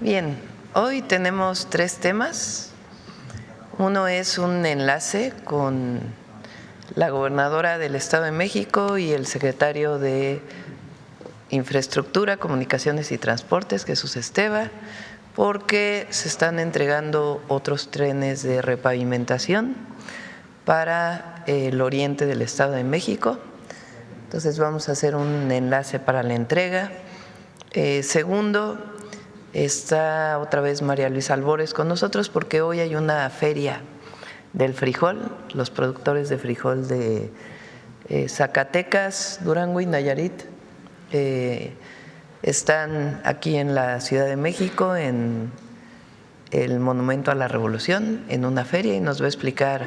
Bien, hoy tenemos 3 temas. Uno es un enlace con la gobernadora del Estado de México y el secretario de Infraestructura, Comunicaciones y Transportes, Jesús Esteva, porque se están entregando otros trenes de repavimentación para el oriente del Estado de México. Entonces vamos a hacer un enlace para la entrega. Segundo, está otra vez María Luisa Albores con nosotros porque hoy hay una feria del frijol, los productores de frijol de Zacatecas, Durango y Nayarit están aquí en la Ciudad de México en el Monumento a la Revolución en una feria y nos va a explicar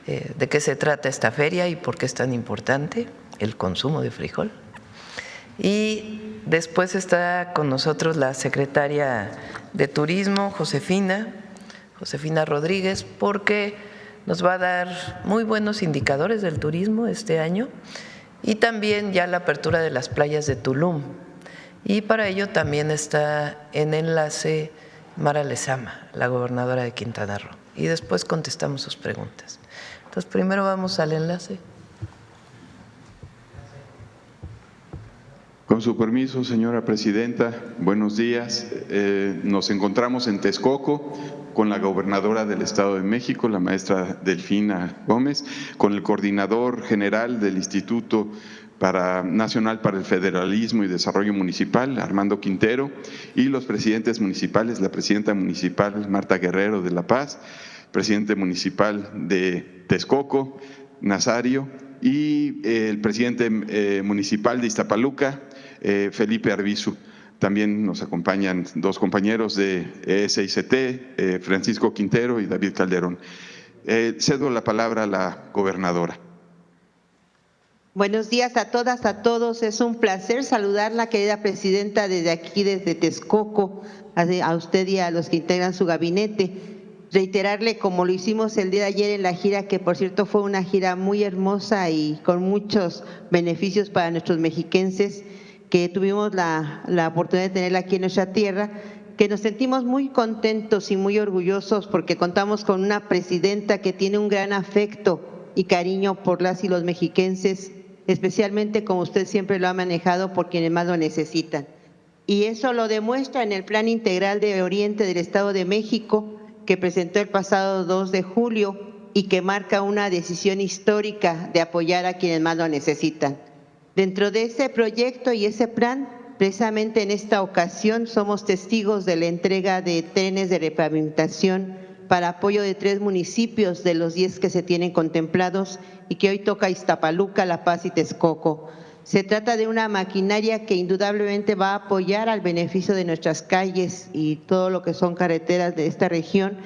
de qué se trata esta feria y por qué es tan importante el consumo de frijol. Y después está con nosotros la secretaria de Turismo, Josefina Rodríguez, porque nos va a dar muy buenos indicadores del turismo este año y también ya la apertura de las playas de Tulum. Y para ello también está en enlace Mara Lezama, la gobernadora de Quintana Roo. Y después contestamos sus preguntas. Entonces, primero vamos al enlace. Con su permiso, señora presidenta, buenos días. Nos encontramos en Texcoco con la gobernadora del Estado de México, la maestra Delfina Gómez, con el coordinador general del Instituto Nacional para el Federalismo y Desarrollo Municipal, Armando Quintero, y los presidentes municipales, la presidenta municipal Marta Guerrero de La Paz, presidente municipal de Texcoco, Nazario, y el presidente municipal de Iztapaluca, Felipe Arbizu. También nos acompañan 2 compañeros de SICT, Francisco Quintero y David Calderón. Cedo la palabra a la gobernadora. Buenos días a todas, a todos. Es un placer saludarla, querida presidenta, desde aquí, desde Texcoco, a usted y a los que integran su gabinete. Reiterarle, como lo hicimos el día de ayer en la gira, que por cierto fue una gira muy hermosa y con muchos beneficios para nuestros mexiquenses, que tuvimos la oportunidad de tenerla aquí en nuestra tierra, que nos sentimos muy contentos y muy orgullosos porque contamos con una presidenta que tiene un gran afecto y cariño por las y los mexiquenses, especialmente como usted siempre lo ha manejado por quienes más lo necesitan. Y eso lo demuestra en el Plan Integral de Oriente del Estado de México, que presentó el pasado 2 de julio y que marca una decisión histórica de apoyar a quienes más lo necesitan. Dentro de ese proyecto y ese plan, precisamente en esta ocasión somos testigos de la entrega de trenes de repavimentación para apoyo de 3 municipios de los 10 que se tienen contemplados y que hoy toca Iztapaluca, La Paz y Texcoco. Se trata de una maquinaria que indudablemente va a apoyar al beneficio de nuestras calles y todo lo que son carreteras de esta región,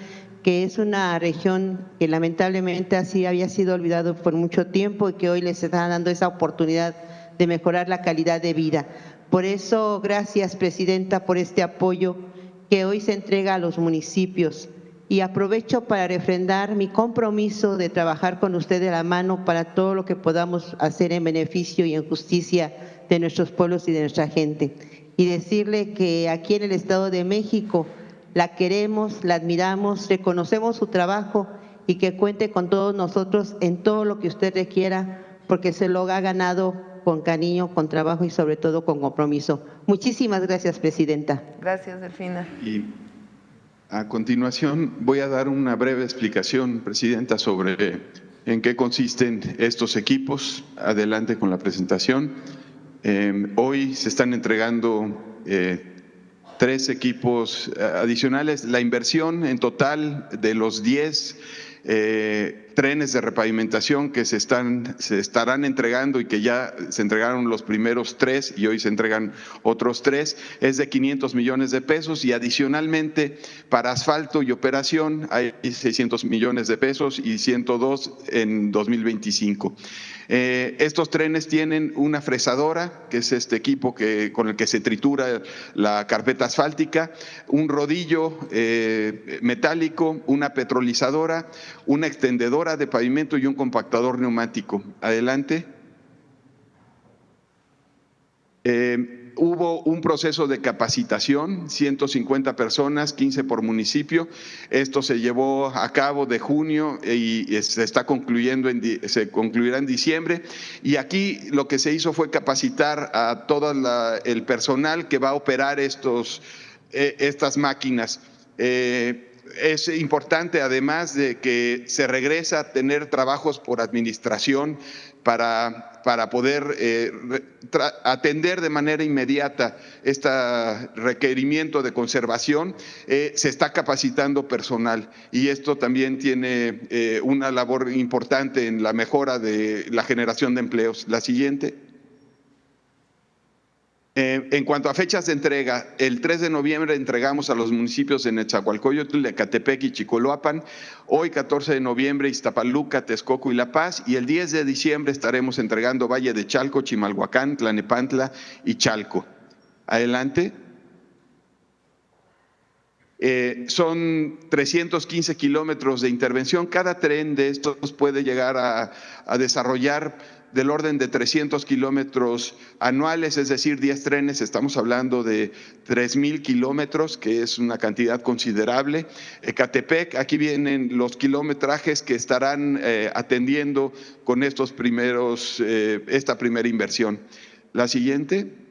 que es una región que lamentablemente así había sido olvidado por mucho tiempo y que hoy les está dando esa oportunidad de mejorar la calidad de vida. Por eso, gracias, presidenta, por este apoyo que hoy se entrega a los municipios. Y aprovecho para refrendar mi compromiso de trabajar con usted de la mano para todo lo que podamos hacer en beneficio y en justicia de nuestros pueblos y de nuestra gente. Y decirle que aquí en el Estado de México la queremos, la admiramos, reconocemos su trabajo y que cuente con todos nosotros en todo lo que usted requiera, porque se lo ha ganado con cariño, con trabajo y sobre todo con compromiso. Muchísimas gracias, presidenta. Gracias, Delfina. Y a continuación voy a dar una breve explicación, presidenta, sobre en qué consisten estos equipos. Adelante con la presentación. Hoy se están entregando 3 equipos adicionales. La inversión en total de los 10 trenes de repavimentación que se estarán entregando y que ya se entregaron los primeros 3 y hoy se entregan otros 3, es de 500 millones de pesos y adicionalmente para asfalto y operación hay 600 millones de pesos y 102 en 2025. Estos trenes tienen una fresadora, que es este equipo con el que se tritura la carpeta asfáltica, un rodillo metálico, una petrolizadora, una extendedora de pavimento y un compactador neumático. Adelante. Hubo un proceso de capacitación, 150 personas, 15 por municipio. Esto se llevó a cabo de junio y se está concluyendo, se concluirá en diciembre. Y aquí lo que se hizo fue capacitar a todo el personal que va a operar estas máquinas. Es importante, además de que se regresa a tener trabajos por administración para poder atender de manera inmediata este requerimiento de conservación, se está capacitando personal y esto también tiene una labor importante en la mejora de la generación de empleos. La siguiente. En cuanto a fechas de entrega, el 3 de noviembre entregamos a los municipios de Netzahualcóyotl, Ecatepec y Chicoloapan. Hoy, 14 de noviembre, Iztapaluca, Texcoco y La Paz. Y el 10 de diciembre estaremos entregando Valle de Chalco, Chimalhuacán, Tlanepantla y Chalco. Adelante. Son 315 kilómetros de intervención. Cada tren de estos puede llegar a desarrollar del orden de 300 kilómetros anuales, es decir, 10 trenes, estamos hablando de 3,000 kilómetros, que es una cantidad considerable. Ecatepec, aquí vienen los kilometrajes que estarán atendiendo con esta primera inversión. La siguiente.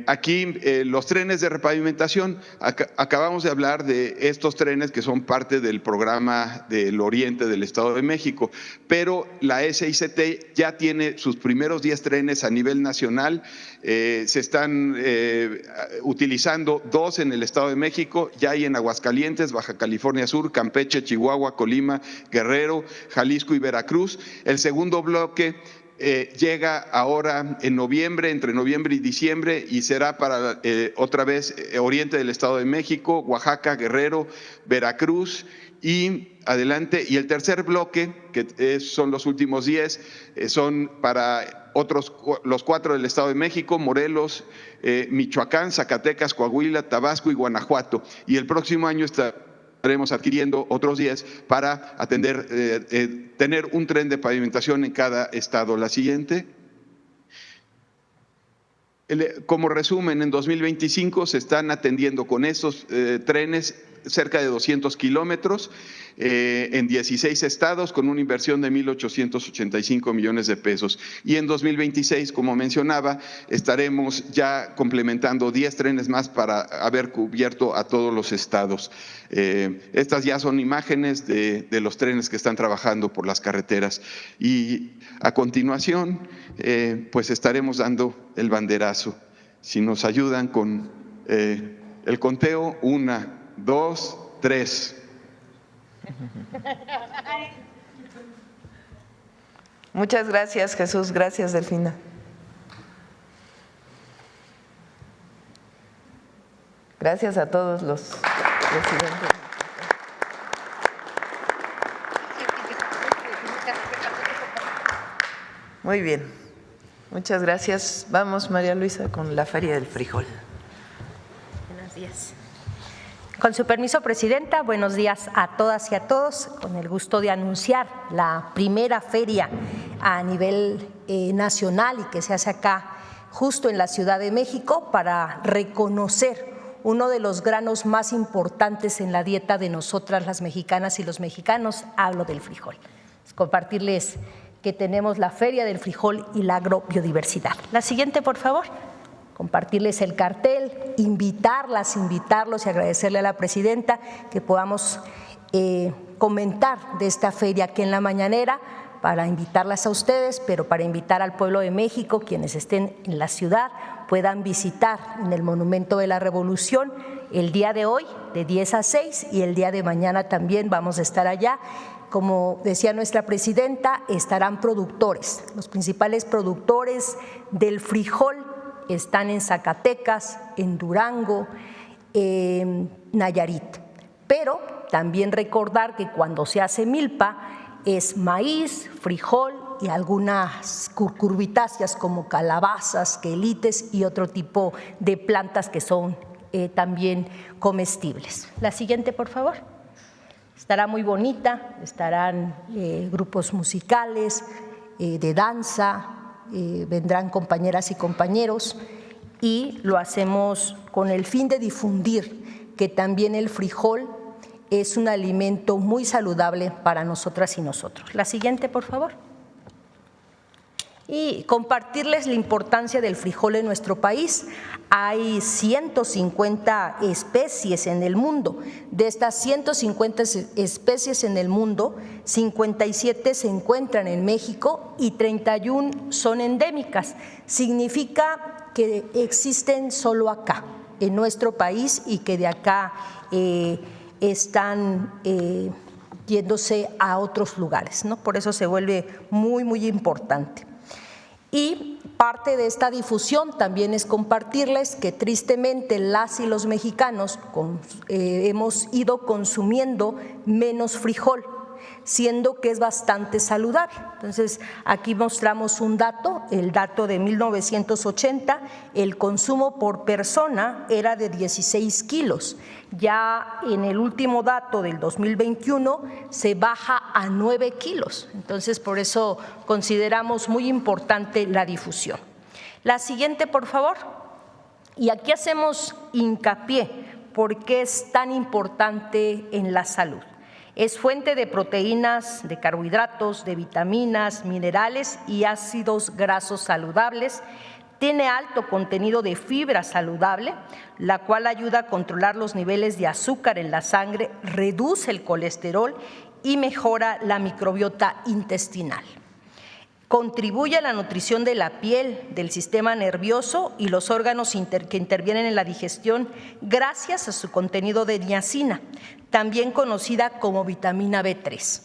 Aquí los trenes de repavimentación, acabamos de hablar de estos trenes que son parte del programa del Oriente del Estado de México, pero la SICT ya tiene sus primeros 10 trenes a nivel nacional, se están utilizando 2 en el Estado de México, ya hay en Aguascalientes, Baja California Sur, Campeche, Chihuahua, Colima, Guerrero, Jalisco y Veracruz. El segundo bloque llega ahora en noviembre, entre noviembre y diciembre, y será para otra vez Oriente del Estado de México, Oaxaca, Guerrero, Veracruz y adelante. Y el tercer bloque, que son los últimos 10, son para los 4 del Estado de México, Morelos, Michoacán, Zacatecas, Coahuila, Tabasco y Guanajuato. Y el próximo año estaremos adquiriendo otros 10 para atender, tener un tren de pavimentación en cada estado. La siguiente. Como resumen, en 2025 se están atendiendo con estos trenes cerca de 200 kilómetros en 16 estados con una inversión de 1,885 millones de pesos. Y en 2026, como mencionaba, estaremos ya complementando 10 trenes más para haber cubierto a todos los estados. Estas ya son imágenes de los trenes que están trabajando por las carreteras. Y a continuación, pues estaremos dando el banderazo. Si nos ayudan con el conteo, 1, 2, 3. Muchas gracias, Jesús. Gracias, Delfina. Gracias a todos los presidentes. Muy bien. Muchas gracias. Vamos, María Luisa, con la Feria del Frijol. Buenos días. Con su permiso, Presidenta, buenos días a todas y a todos. Con el gusto de anunciar la primera feria a nivel nacional y que se hace acá justo en la Ciudad de México para reconocer uno de los granos más importantes en la dieta de nosotras las mexicanas y los mexicanos, hablo del frijol. Compartirles que tenemos la Feria del Frijol y la Agrobiodiversidad. La siguiente, por favor. Compartirles el cartel, invitarlos y agradecerle a la Presidenta que podamos comentar de esta feria aquí en la mañanera para invitarlas a ustedes, pero para invitar al pueblo de México, quienes estén en la ciudad, puedan visitar en el Monumento de la Revolución el día de hoy de 10 a 6 y el día de mañana también vamos a estar allá. Como decía nuestra Presidenta, estarán productores, los principales productores del frijol están en Zacatecas, en Durango, en Nayarit. Pero también recordar que cuando se hace milpa es maíz, frijol y algunas cucurbitáceas como calabazas, quelites y otro tipo de plantas que son también comestibles. La siguiente, por favor. Estará muy bonita, estarán grupos musicales, de danza, vendrán compañeras y compañeros, y lo hacemos con el fin de difundir que también el frijol es un alimento muy saludable para nosotras y nosotros. La siguiente, por favor. Y compartirles la importancia del frijol en nuestro país. Hay 150 especies en el mundo. De estas 150 especies en el mundo, 57 se encuentran en México y 31 son endémicas. Significa que existen solo acá, en nuestro país, y que de acá están yéndose a otros lugares, ¿no? Por eso se vuelve muy, muy importante. Y parte de esta difusión también es compartirles que tristemente las y los mexicanos hemos ido consumiendo menos frijol, siendo que es bastante saludable. Entonces, aquí mostramos un dato, el dato de 1980, el consumo por persona era de 16 kilos. Ya en el último dato del 2021 se baja a 9 kilos. Entonces, por eso consideramos muy importante la difusión. La siguiente, por favor. Y aquí hacemos hincapié por qué es tan importante en la salud. Es fuente de proteínas, de carbohidratos, de vitaminas, minerales y ácidos grasos saludables. Tiene alto contenido de fibra saludable, la cual ayuda a controlar los niveles de azúcar en la sangre, reduce el colesterol y mejora la microbiota intestinal. Contribuye a la nutrición de la piel, del sistema nervioso y los órganos que intervienen en la digestión gracias a su contenido de niacina, también conocida como vitamina B3.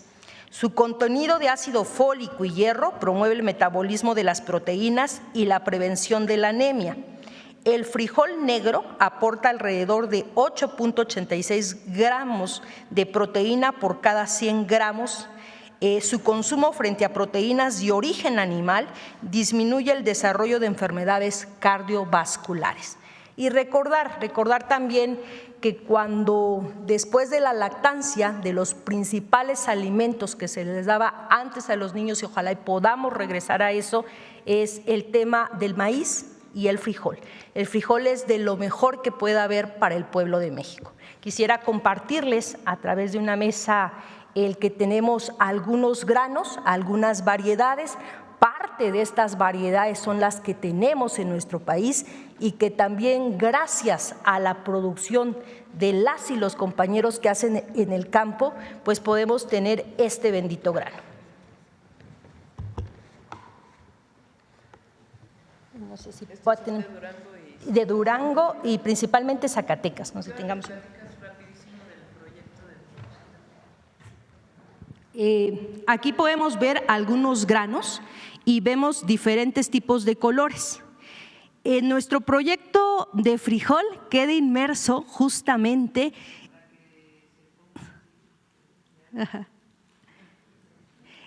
Su contenido de ácido fólico y hierro promueve el metabolismo de las proteínas y la prevención de la anemia. El frijol negro aporta alrededor de 8.86 gramos de proteína por cada 100 gramos. Su consumo frente a proteínas de origen animal disminuye el desarrollo de enfermedades cardiovasculares. Y recordar también que cuando después de la lactancia, de los principales alimentos que se les daba antes a los niños, y ojalá y podamos regresar a eso, es el tema del maíz y el frijol. El frijol es de lo mejor que pueda haber para el pueblo de México. Quisiera compartirles a través de una mesa el que tenemos algunos granos, algunas variedades. Parte de estas variedades son las que tenemos en nuestro país y que también gracias a la producción de las y los compañeros que hacen en el campo, pues podemos tener este bendito grano. No sé si puede tener de Durango y principalmente Zacatecas, no sé si tengamos. Aquí podemos ver algunos granos y vemos diferentes tipos de colores. En nuestro proyecto de frijol queda inmerso justamente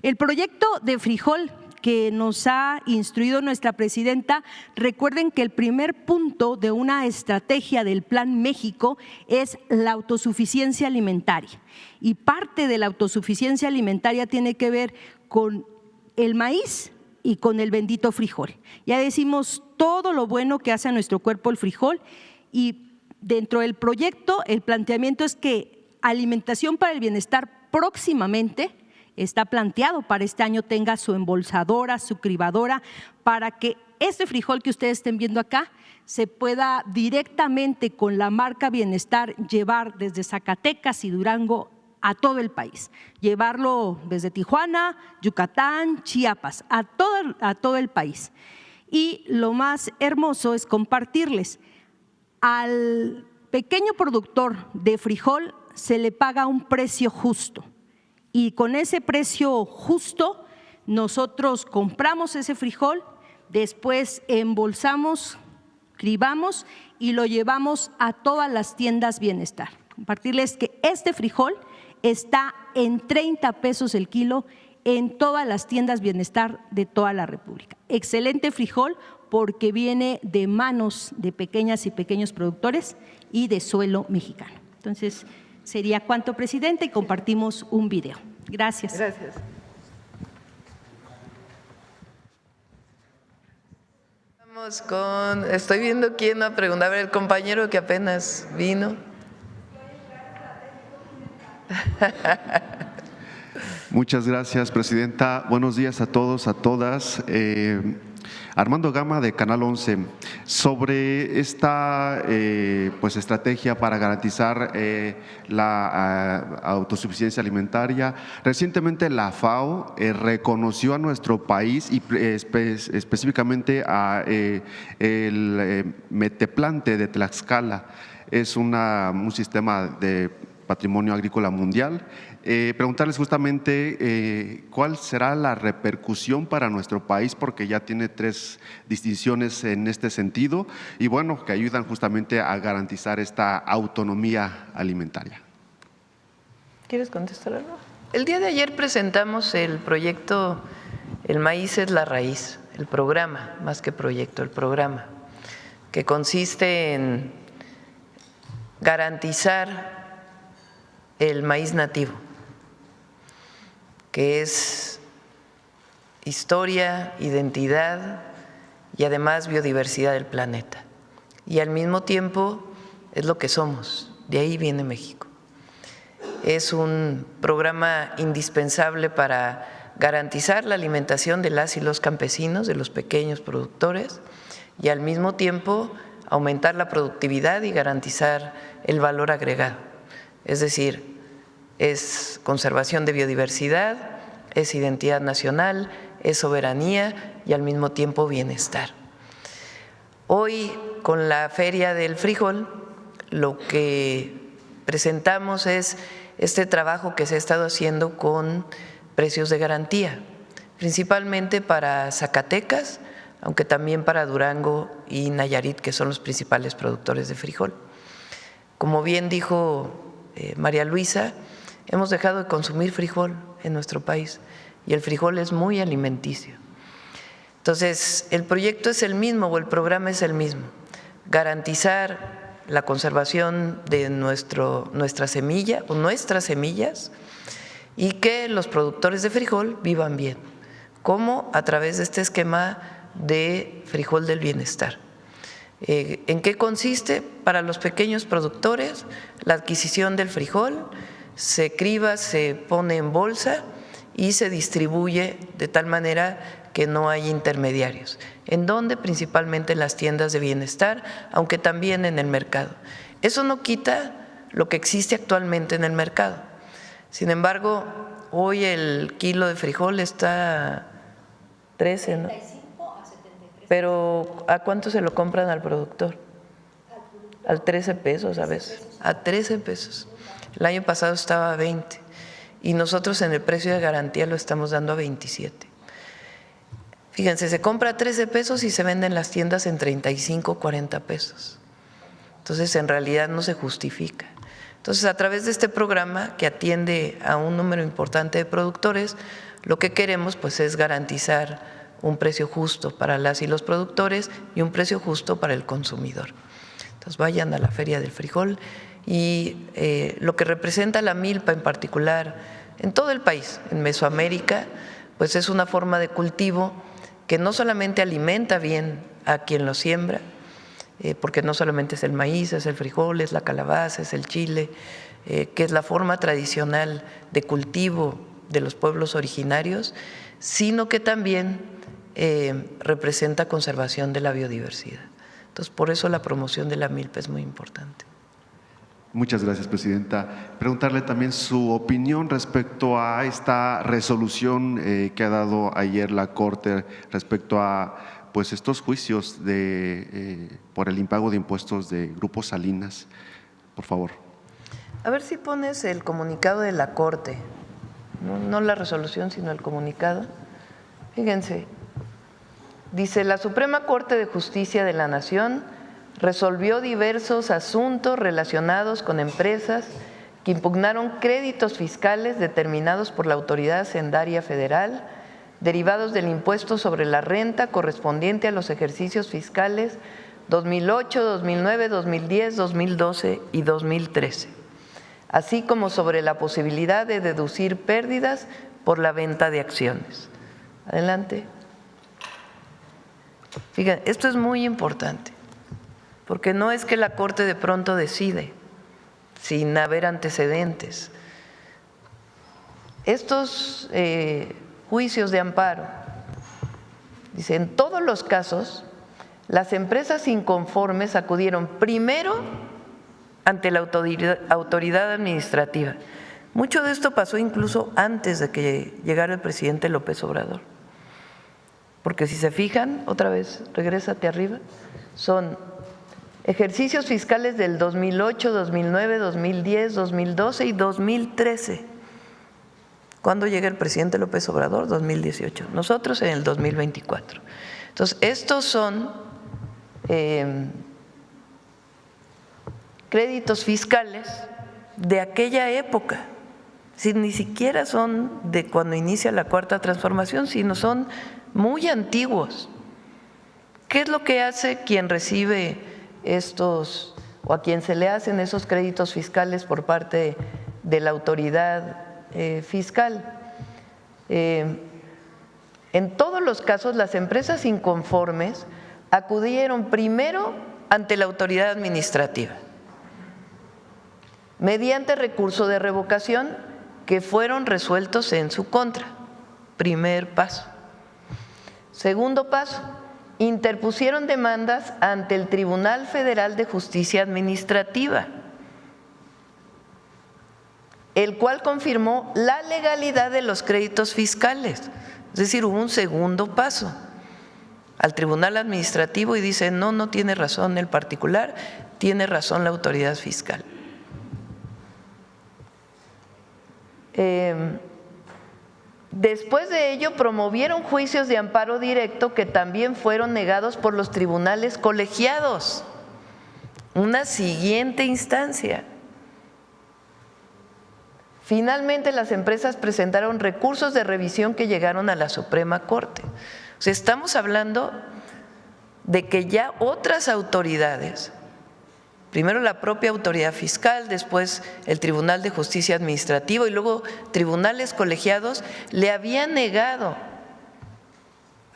el proyecto de frijol que nos ha instruido nuestra presidenta. Recuerden que el primer punto de una estrategia del Plan México es la autosuficiencia alimentaria, y parte de la autosuficiencia alimentaria tiene que ver con el maíz y con el bendito frijol. Ya decimos todo lo bueno que hace a nuestro cuerpo el frijol, y dentro del proyecto el planteamiento es que Alimentación para el Bienestar próximamente está planteado para este año tenga su embolsadora, su cribadora, para que este frijol que ustedes estén viendo acá se pueda directamente con la marca Bienestar llevar desde Zacatecas y Durango a todo el país, llevarlo desde Tijuana, Yucatán, Chiapas, a todo el país. Y lo más hermoso es compartirles, al pequeño productor de frijol se le paga un precio justo, y con ese precio justo nosotros compramos ese frijol, después embolsamos, cribamos y lo llevamos a todas las tiendas Bienestar. Compartirles que este frijol está en 30 pesos el kilo en todas las tiendas Bienestar de toda la República. Excelente frijol porque viene de manos de pequeñas y pequeños productores y de suelo mexicano. Entonces, sería cuanto, presidente, y compartimos un video. Gracias. Gracias. Vamos con, estoy viendo quién va a preguntar, a ver, el compañero que apenas vino. Muchas gracias, presidenta. Buenos días a todos, a todas. Armando Gama, de Canal 11. Sobre esta pues estrategia para garantizar la autosuficiencia alimentaria, recientemente la FAO reconoció a nuestro país y específicamente a el Meteplante de Tlaxcala. Es un sistema de patrimonio agrícola mundial. Preguntarles justamente cuál será la repercusión para nuestro país, porque ya tiene 3 distinciones en este sentido y bueno, que ayudan justamente a garantizar esta autonomía alimentaria. ¿Quieres contestar algo? El día de ayer presentamos el proyecto El Maíz es la Raíz, el programa, más que proyecto, el programa, que consiste en garantizar el maíz nativo, que es historia, identidad y además biodiversidad del planeta. Y al mismo tiempo es lo que somos, de ahí viene México. Es un programa indispensable para garantizar la alimentación de las y los campesinos, de los pequeños productores, y al mismo tiempo aumentar la productividad y garantizar el valor agregado. Es decir, es conservación de biodiversidad, es identidad nacional, es soberanía y al mismo tiempo bienestar. Hoy, con la Feria del Frijol, lo que presentamos es este trabajo que se ha estado haciendo con precios de garantía, principalmente para Zacatecas, aunque también para Durango y Nayarit, que son los principales productores de frijol. Como bien dijo María Luisa, hemos dejado de consumir frijol en nuestro país y el frijol es muy alimenticio. Entonces, el proyecto es el mismo o el programa es el mismo, garantizar la conservación de nuestra semilla o nuestras semillas y que los productores de frijol vivan bien, como a través de este esquema de frijol del bienestar. ¿En qué consiste? Para los pequeños productores, la adquisición del frijol se criba, se pone en bolsa y se distribuye de tal manera que no hay intermediarios. ¿En dónde? Principalmente en las tiendas de bienestar, aunque también en el mercado. Eso no quita lo que existe actualmente en el mercado. Sin embargo, hoy el kilo de frijol está 13, ¿no? Pero ¿a cuánto se lo compran al productor? Al 13 pesos a veces, a 13 pesos. El año pasado estaba a 20 y nosotros en el precio de garantía lo estamos dando a 27. Fíjense, se compra a 13 pesos y se vende en las tiendas en 35, 40 pesos. Entonces, en realidad no se justifica. Entonces, a través de este programa que atiende a un número importante de productores, lo que queremos pues es garantizar un precio justo para las y los productores y un precio justo para el consumidor. Entonces vayan a la Feria del Frijol y lo que representa la milpa en particular en todo el país, en Mesoamérica, pues es una forma de cultivo que no solamente alimenta bien a quien lo siembra, porque no solamente es el maíz, es el frijol, es la calabaza, es el chile, que es la forma tradicional de cultivo de los pueblos originarios, sino que también representa conservación de la biodiversidad. Entonces, por eso la promoción de la milpa es muy importante. Muchas gracias, presidenta. Preguntarle también su opinión respecto a esta resolución que ha dado ayer la Corte respecto a pues estos juicios por el impago de impuestos de Grupo Salinas. Por favor. A ver si pones el comunicado de la Corte, no la resolución, sino el comunicado. Fíjense. Dice, la Suprema Corte de Justicia de la Nación resolvió diversos asuntos relacionados con empresas que impugnaron créditos fiscales determinados por la Autoridad Hacendaria Federal, derivados del impuesto sobre la renta correspondiente a los ejercicios fiscales 2008, 2009, 2010, 2012 y 2013, así como sobre la posibilidad de deducir pérdidas por la venta de acciones. Adelante. Fíjense, esto es muy importante, porque no es que la Corte de pronto decide sin haber antecedentes. Estos juicios de amparo, dice, en todos los casos, las empresas inconformes acudieron primero ante la autoridad administrativa. Mucho de esto pasó incluso antes de que llegara el presidente López Obrador. Porque si se fijan, otra vez, regrésate arriba, son ejercicios fiscales del 2008, 2009, 2010, 2012 y 2013. ¿Cuándo llega el presidente López Obrador? 2018. Nosotros en el 2024. Entonces, estos son créditos fiscales de aquella época. Si ni siquiera son de cuando inicia la Cuarta Transformación, sino son muy antiguos. ¿Qué es lo que hace quien recibe estos o a quien se le hacen esos créditos fiscales por parte de la autoridad fiscal? En todos los casos, las empresas inconformes acudieron primero ante la autoridad administrativa mediante recurso de revocación que fueron resueltos en su contra. Primer paso. Segundo paso, interpusieron demandas ante el Tribunal Federal de Justicia Administrativa, el cual confirmó la legalidad de los créditos fiscales. Es decir, hubo un segundo paso al Tribunal Administrativo y dice, no, no tiene razón el particular, tiene razón la autoridad fiscal. Después de ello, promovieron juicios de amparo directo que también fueron negados por los tribunales colegiados, una siguiente instancia. Finalmente, las empresas presentaron recursos de revisión que llegaron a la Suprema Corte. O sea, estamos hablando de que ya otras autoridades, primero la propia autoridad fiscal, después el Tribunal de Justicia Administrativo y luego tribunales colegiados, le habían negado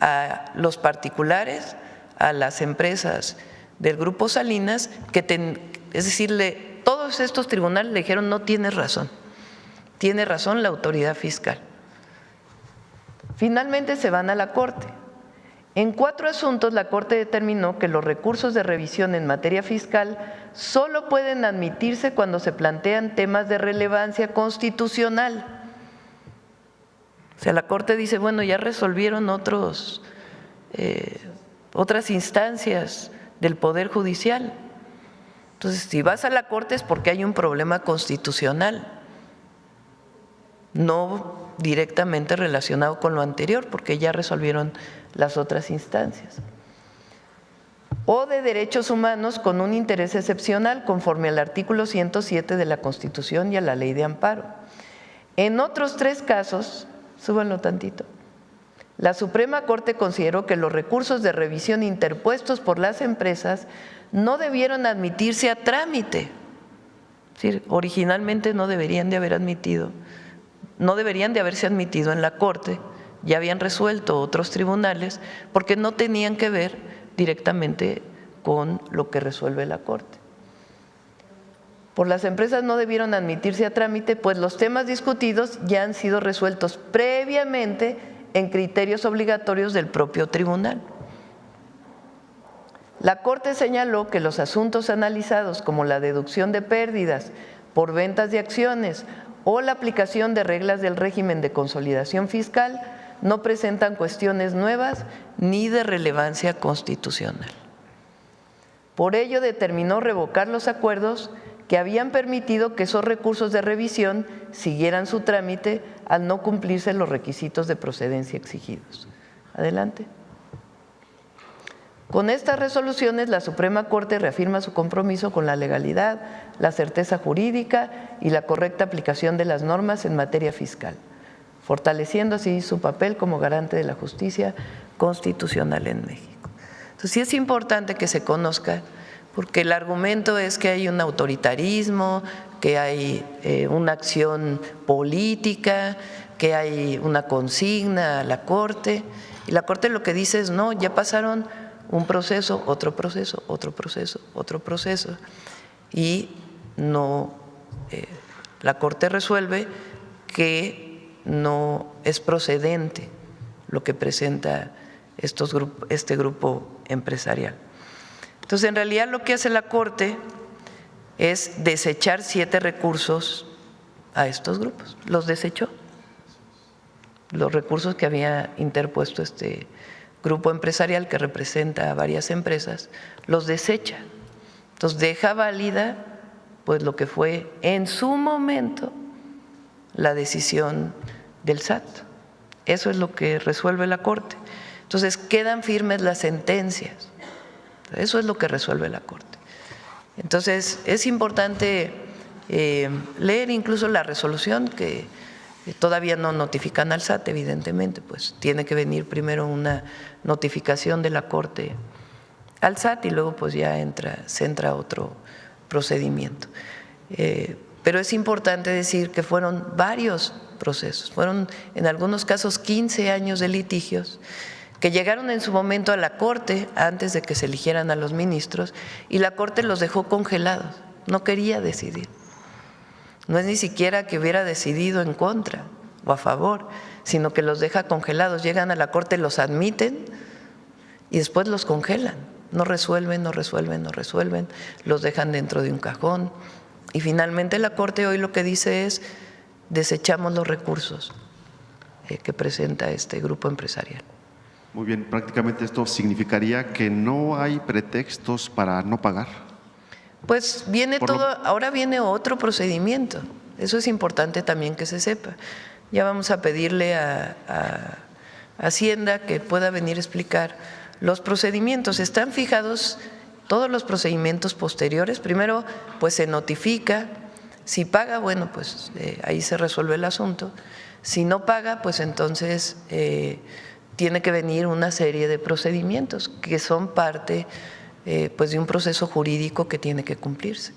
a los particulares, a las empresas del Grupo Salinas, es decir, todos estos tribunales le dijeron, no tienes razón, tiene razón la autoridad fiscal. Finalmente se van a la Corte. En 4 asuntos, la Corte determinó que los recursos de revisión en materia fiscal solo pueden admitirse cuando se plantean temas de relevancia constitucional. O sea, la Corte dice, bueno, ya resolvieron otras instancias del Poder Judicial. Entonces, si vas a la Corte es porque hay un problema constitucional, no directamente relacionado con lo anterior, porque ya resolvieron las otras instancias. O de derechos humanos con un interés excepcional conforme al artículo 107 de la Constitución y a la Ley de Amparo. En otros 3 casos, súbanlo tantito, la Suprema Corte consideró que los recursos de revisión interpuestos por las empresas no debieron admitirse a trámite. Es decir, originalmente no deberían de haberse admitido en la Corte, ya habían resuelto otros tribunales porque no tenían que ver directamente con lo que resuelve la Corte. Por las empresas no debieron admitirse a trámite, pues los temas discutidos ya han sido resueltos previamente en criterios obligatorios del propio tribunal. La Corte señaló que los asuntos analizados, como la deducción de pérdidas por ventas de acciones o la aplicación de reglas del régimen de consolidación fiscal, no presentan cuestiones nuevas ni de relevancia constitucional. Por ello, determinó revocar los acuerdos que habían permitido que esos recursos de revisión siguieran su trámite al no cumplirse los requisitos de procedencia exigidos. Adelante. Con estas resoluciones, la Suprema Corte reafirma su compromiso con la legalidad, la certeza jurídica y la correcta aplicación de las normas en materia fiscal, fortaleciendo así su papel como garante de la justicia constitucional en México. Entonces, sí es importante que se conozca, porque el argumento es que hay un autoritarismo, que hay una acción política, que hay una consigna a la Corte, y la Corte lo que dice es no, ya pasaron un proceso, otro proceso, otro proceso, otro proceso, y no, la Corte resuelve que no es procedente lo que presenta este grupo empresarial. Entonces, en realidad lo que hace la Corte es desechar 7 recursos a estos grupos, los desechó. Los recursos que había interpuesto este grupo empresarial que representa a varias empresas, los desecha. Entonces deja válida pues lo que fue en su momento la decisión del SAT. Eso es lo que resuelve la Corte. Entonces quedan firmes las sentencias. Eso es lo que resuelve la Corte. Entonces es importante leer incluso la resolución que todavía no notifican al SAT, evidentemente, pues tiene que venir primero una notificación de la Corte al SAT y luego pues ya se entra otro procedimiento. Pero es importante decir que fueron varios procesos, fueron en algunos casos 15 años de litigios que llegaron en su momento a la Corte antes de que se eligieran a los ministros y la Corte los dejó congelados, no quería decidir. No es ni siquiera que hubiera decidido en contra o a favor, sino que los deja congelados, llegan a la Corte, los admiten y después los congelan, no resuelven, no resuelven, no resuelven, los dejan dentro de un cajón y finalmente la Corte hoy lo que dice es desechamos los recursos que presenta este grupo empresarial. Muy bien, prácticamente esto significaría que no hay pretextos para no pagar. Pues viene todo, ahora viene otro procedimiento, eso es importante también que se sepa. Ya vamos a pedirle a Hacienda que pueda venir a explicar los procedimientos. Están fijados todos los procedimientos posteriores. Primero, pues se notifica, si paga, bueno, pues ahí se resuelve el asunto. Si no paga, pues entonces tiene que venir una serie de procedimientos que son parte pues de un proceso jurídico que tiene que cumplirse.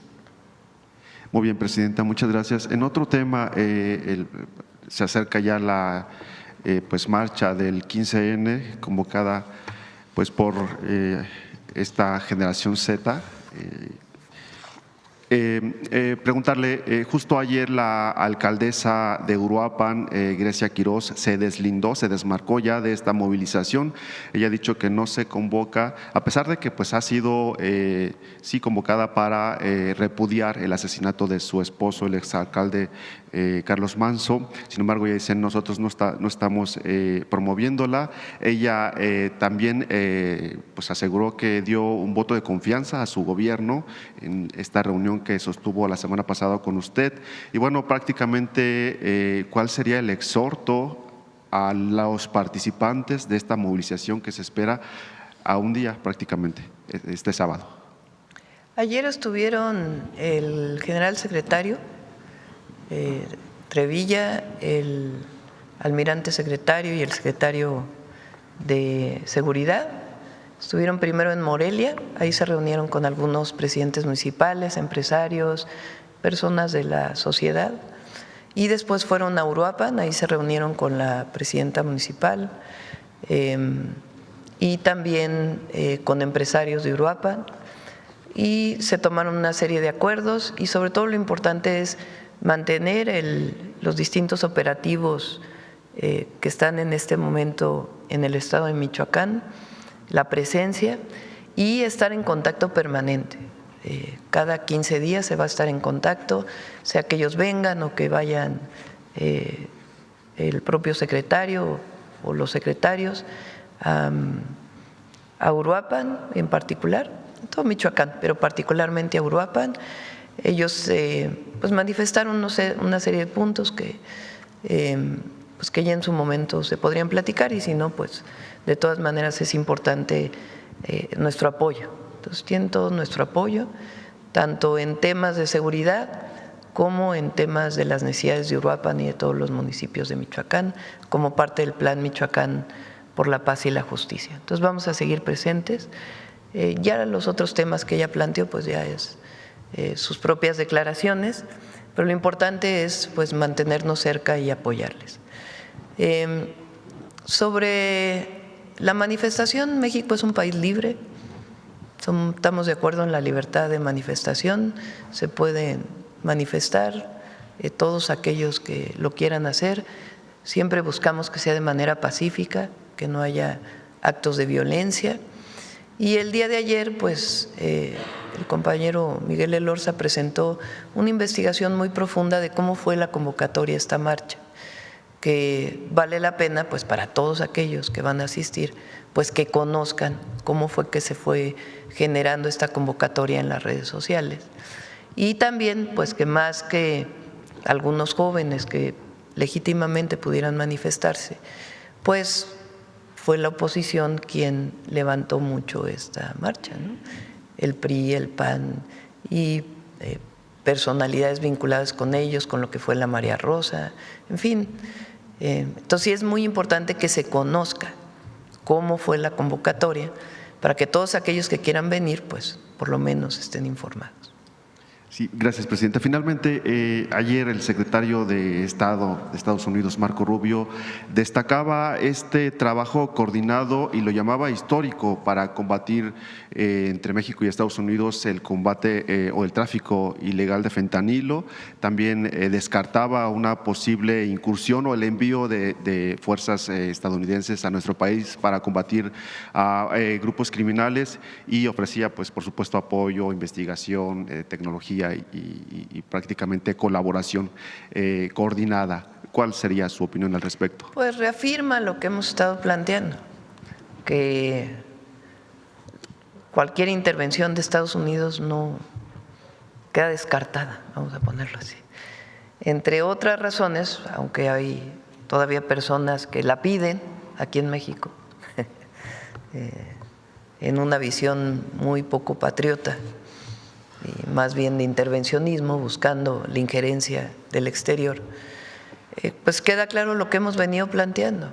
Muy bien, Presidenta, muchas gracias. En otro tema, se acerca ya la pues marcha del 15N convocada pues por esta generación Z. Preguntarle, justo ayer la alcaldesa de Uruapan, Grecia Quiroz, se deslindó, se desmarcó ya de esta movilización. Ella ha dicho que no se convoca, a pesar de que pues ha sido sí convocada para repudiar el asesinato de su esposo, el exalcalde Carlos Manso. Sin embargo, ella dice, nosotros no estamos promoviéndola. Ella también pues aseguró que dio un voto de confianza a su gobierno en esta reunión que sostuvo la semana pasada con usted. Y bueno, prácticamente, ¿cuál sería el exhorto a los participantes de esta movilización que se espera a un día prácticamente, este sábado? Ayer estuvieron el general secretario Trevilla, el almirante secretario y el secretario de Seguridad. Estuvieron primero en Morelia, ahí se reunieron con algunos presidentes municipales, empresarios, personas de la sociedad, y después fueron a Uruapan, ahí se reunieron con la presidenta municipal y también con empresarios de Uruapan, y se tomaron una serie de acuerdos y sobre todo lo importante es mantener los distintos operativos que están en este momento en el estado de Michoacán, la presencia y estar en contacto permanente. Cada 15 días se va a estar en contacto, sea que ellos vengan o que vayan el propio secretario o los secretarios a Uruapan en particular, todo Michoacán, pero particularmente a Uruapan. Ellos pues manifestaron una serie de puntos que ya en su momento se podrían platicar y si no, pues de todas maneras es importante nuestro apoyo. Entonces tienen todo nuestro apoyo, tanto en temas de seguridad como en temas de las necesidades de Uruapan y de todos los municipios de Michoacán, como parte del Plan Michoacán por la Paz y la Justicia. Entonces vamos a seguir presentes. Ya los otros temas que ella planteó, pues ya es sus propias declaraciones, pero lo importante es pues mantenernos cerca y apoyarles. Sobre la manifestación, México es un país libre, estamos de acuerdo en la libertad de manifestación, se pueden manifestar todos aquellos que lo quieran hacer, siempre buscamos que sea de manera pacífica, que no haya actos de violencia. Y el día de ayer, pues, el compañero Miguel Elorza presentó una investigación muy profunda de cómo fue la convocatoria a esta marcha, que vale la pena, pues, para todos aquellos que van a asistir, pues, que conozcan cómo fue que se fue generando esta convocatoria en las redes sociales. Y también, pues, que más que algunos jóvenes que legítimamente pudieran manifestarse, pues fue la oposición quien levantó mucho esta marcha, ¿no? El PRI, el PAN y personalidades vinculadas con ellos, con lo que fue la María Rosa, en fin. Entonces sí es muy importante que se conozca cómo fue la convocatoria para que todos aquellos que quieran venir, pues por lo menos estén informados. Sí, gracias, presidenta. Finalmente, ayer el secretario de Estado de Estados Unidos, Marco Rubio, destacaba este trabajo coordinado y lo llamaba histórico para combatir entre México y Estados Unidos el combate o el tráfico ilegal de fentanilo. También descartaba una posible incursión o el envío de fuerzas estadounidenses a nuestro país para combatir a grupos criminales y ofrecía, pues, por supuesto, apoyo, investigación, tecnología y prácticamente colaboración coordinada. ¿Cuál sería su opinión al respecto? Pues reafirma lo que hemos estado planteando, que cualquier intervención de Estados Unidos no queda descartada, vamos a ponerlo así. Entre otras razones, aunque hay todavía personas que la piden aquí en México, en una visión muy poco patriota, y más bien de intervencionismo, buscando la injerencia del exterior, pues queda claro lo que hemos venido planteando,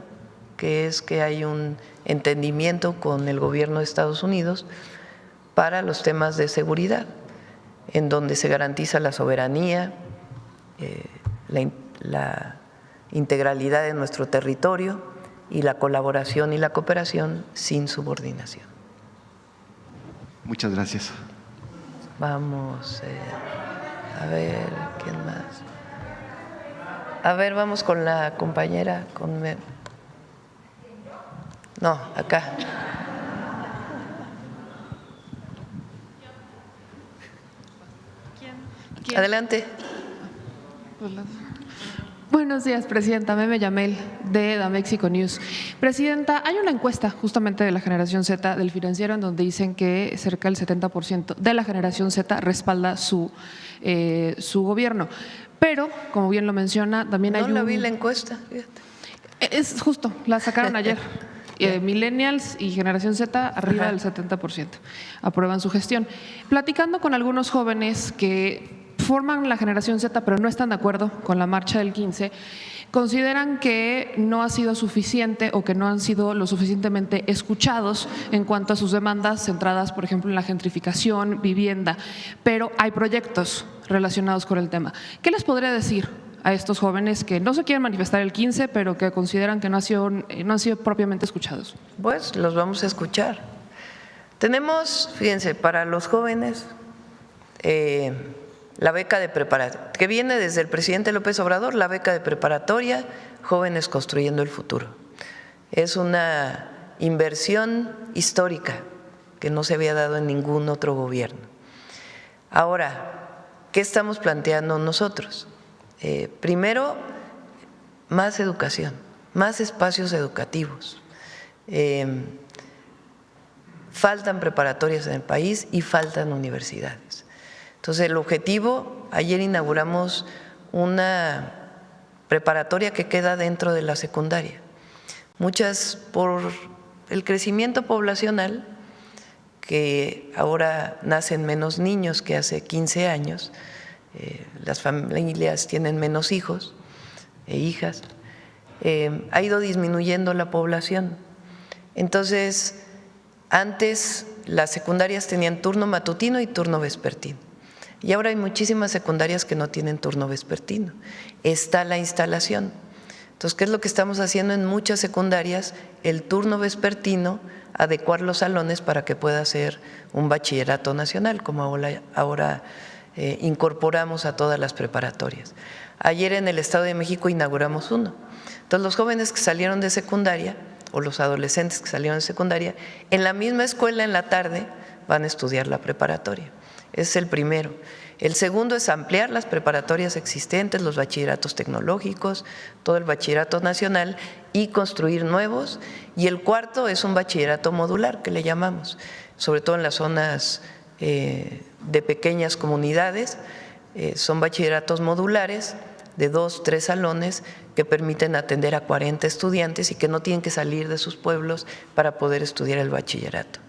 que es que hay un entendimiento con el gobierno de Estados Unidos para los temas de seguridad, en donde se garantiza la soberanía, la integralidad de nuestro territorio y la colaboración y la cooperación sin subordinación. Muchas gracias. Vamos a ver, ¿quién más? A ver, vamos con la compañera, no, acá. ¿Quién? Adelante. Buenos días, presidenta. Meme Yamel, de Da Mexico News. Presidenta, hay una encuesta justamente de la generación Z del Financiero en donde dicen que cerca del 70% de la generación Z respalda su gobierno. Pero, como bien lo menciona, también hay No la vi la encuesta, fíjate. Es justo, la sacaron ayer. Millennials y generación Z arriba del 70% aprueban su gestión. Platicando con algunos jóvenes que forman la generación Z pero no están de acuerdo con la marcha del 15, consideran que no ha sido suficiente o que no han sido lo suficientemente escuchados en cuanto a sus demandas centradas, por ejemplo, en la gentrificación, vivienda, pero hay proyectos relacionados con el tema. ¿Qué les podría decir a estos jóvenes que no se quieren manifestar el 15, pero que consideran que no han sido propiamente escuchados? Pues los vamos a escuchar. Tenemos, fíjense, para los jóvenes, la beca de preparatoria, que viene desde el presidente López Obrador, la beca de preparatoria, Jóvenes Construyendo el Futuro. Es una inversión histórica que no se había dado en ningún otro gobierno. Ahora, ¿qué estamos planteando nosotros? Primero, más educación, más espacios educativos. Faltan preparatorias en el país y faltan universidades. Entonces, el objetivo, ayer inauguramos una preparatoria que queda dentro de la secundaria. Muchas por el crecimiento poblacional, que ahora nacen menos niños que hace 15 años, las familias tienen menos hijos e hijas, ha ido disminuyendo la población. Entonces, antes las secundarias tenían turno matutino y turno vespertino. Y ahora hay muchísimas secundarias que no tienen turno vespertino. Está la instalación. Entonces, ¿qué es lo que estamos haciendo en muchas secundarias? El turno vespertino, adecuar los salones para que pueda ser un bachillerato nacional, como ahora incorporamos a todas las preparatorias. Ayer en el Estado de México inauguramos uno. Entonces, los jóvenes que salieron de secundaria o los adolescentes que salieron de secundaria, en la misma escuela en la tarde van a estudiar la preparatoria. Ese es el primero. El segundo es ampliar las preparatorias existentes, los bachilleratos tecnológicos, todo el bachillerato nacional y construir nuevos. Y el cuarto es un bachillerato modular, que le llamamos, sobre todo en las zonas de pequeñas comunidades. Son bachilleratos modulares de 2, 3 salones que permiten atender a 40 estudiantes y que no tienen que salir de sus pueblos para poder estudiar el bachillerato.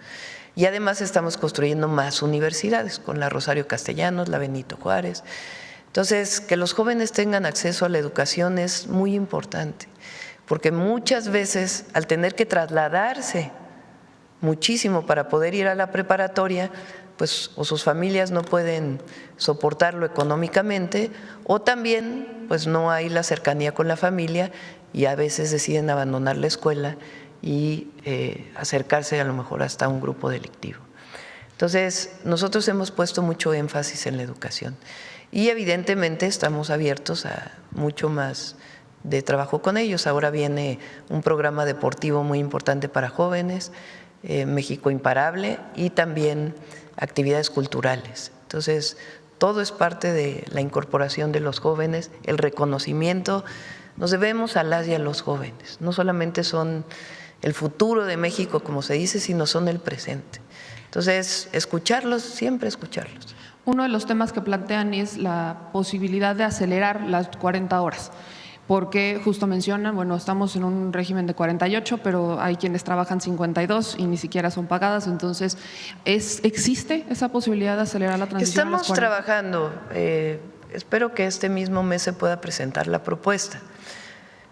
Y además estamos construyendo más universidades, con la Rosario Castellanos, la Benito Juárez. Entonces, que los jóvenes tengan acceso a la educación es muy importante, porque muchas veces al tener que trasladarse muchísimo para poder ir a la preparatoria, pues o sus familias no pueden soportarlo económicamente, o también pues no hay la cercanía con la familia y a veces deciden abandonar la escuela y acercarse a lo mejor hasta un grupo delictivo. Entonces, nosotros hemos puesto mucho énfasis en la educación y evidentemente estamos abiertos a mucho más de trabajo con ellos. Ahora viene un programa deportivo muy importante para jóvenes, México Imparable, y también actividades culturales. Entonces, todo es parte de la incorporación de los jóvenes, el reconocimiento. Nos debemos a las y a los jóvenes, no solamente son el futuro de México, como se dice, sino son el presente. Entonces, escucharlos, siempre escucharlos. Uno de los temas que plantean es la posibilidad de acelerar las 40 horas, porque justo mencionan, bueno, estamos en un régimen de 48, pero hay quienes trabajan 52 y ni siquiera son pagadas, entonces, ¿existe esa posibilidad de acelerar la transición? Estamos trabajando, espero que este mismo mes se pueda presentar la propuesta.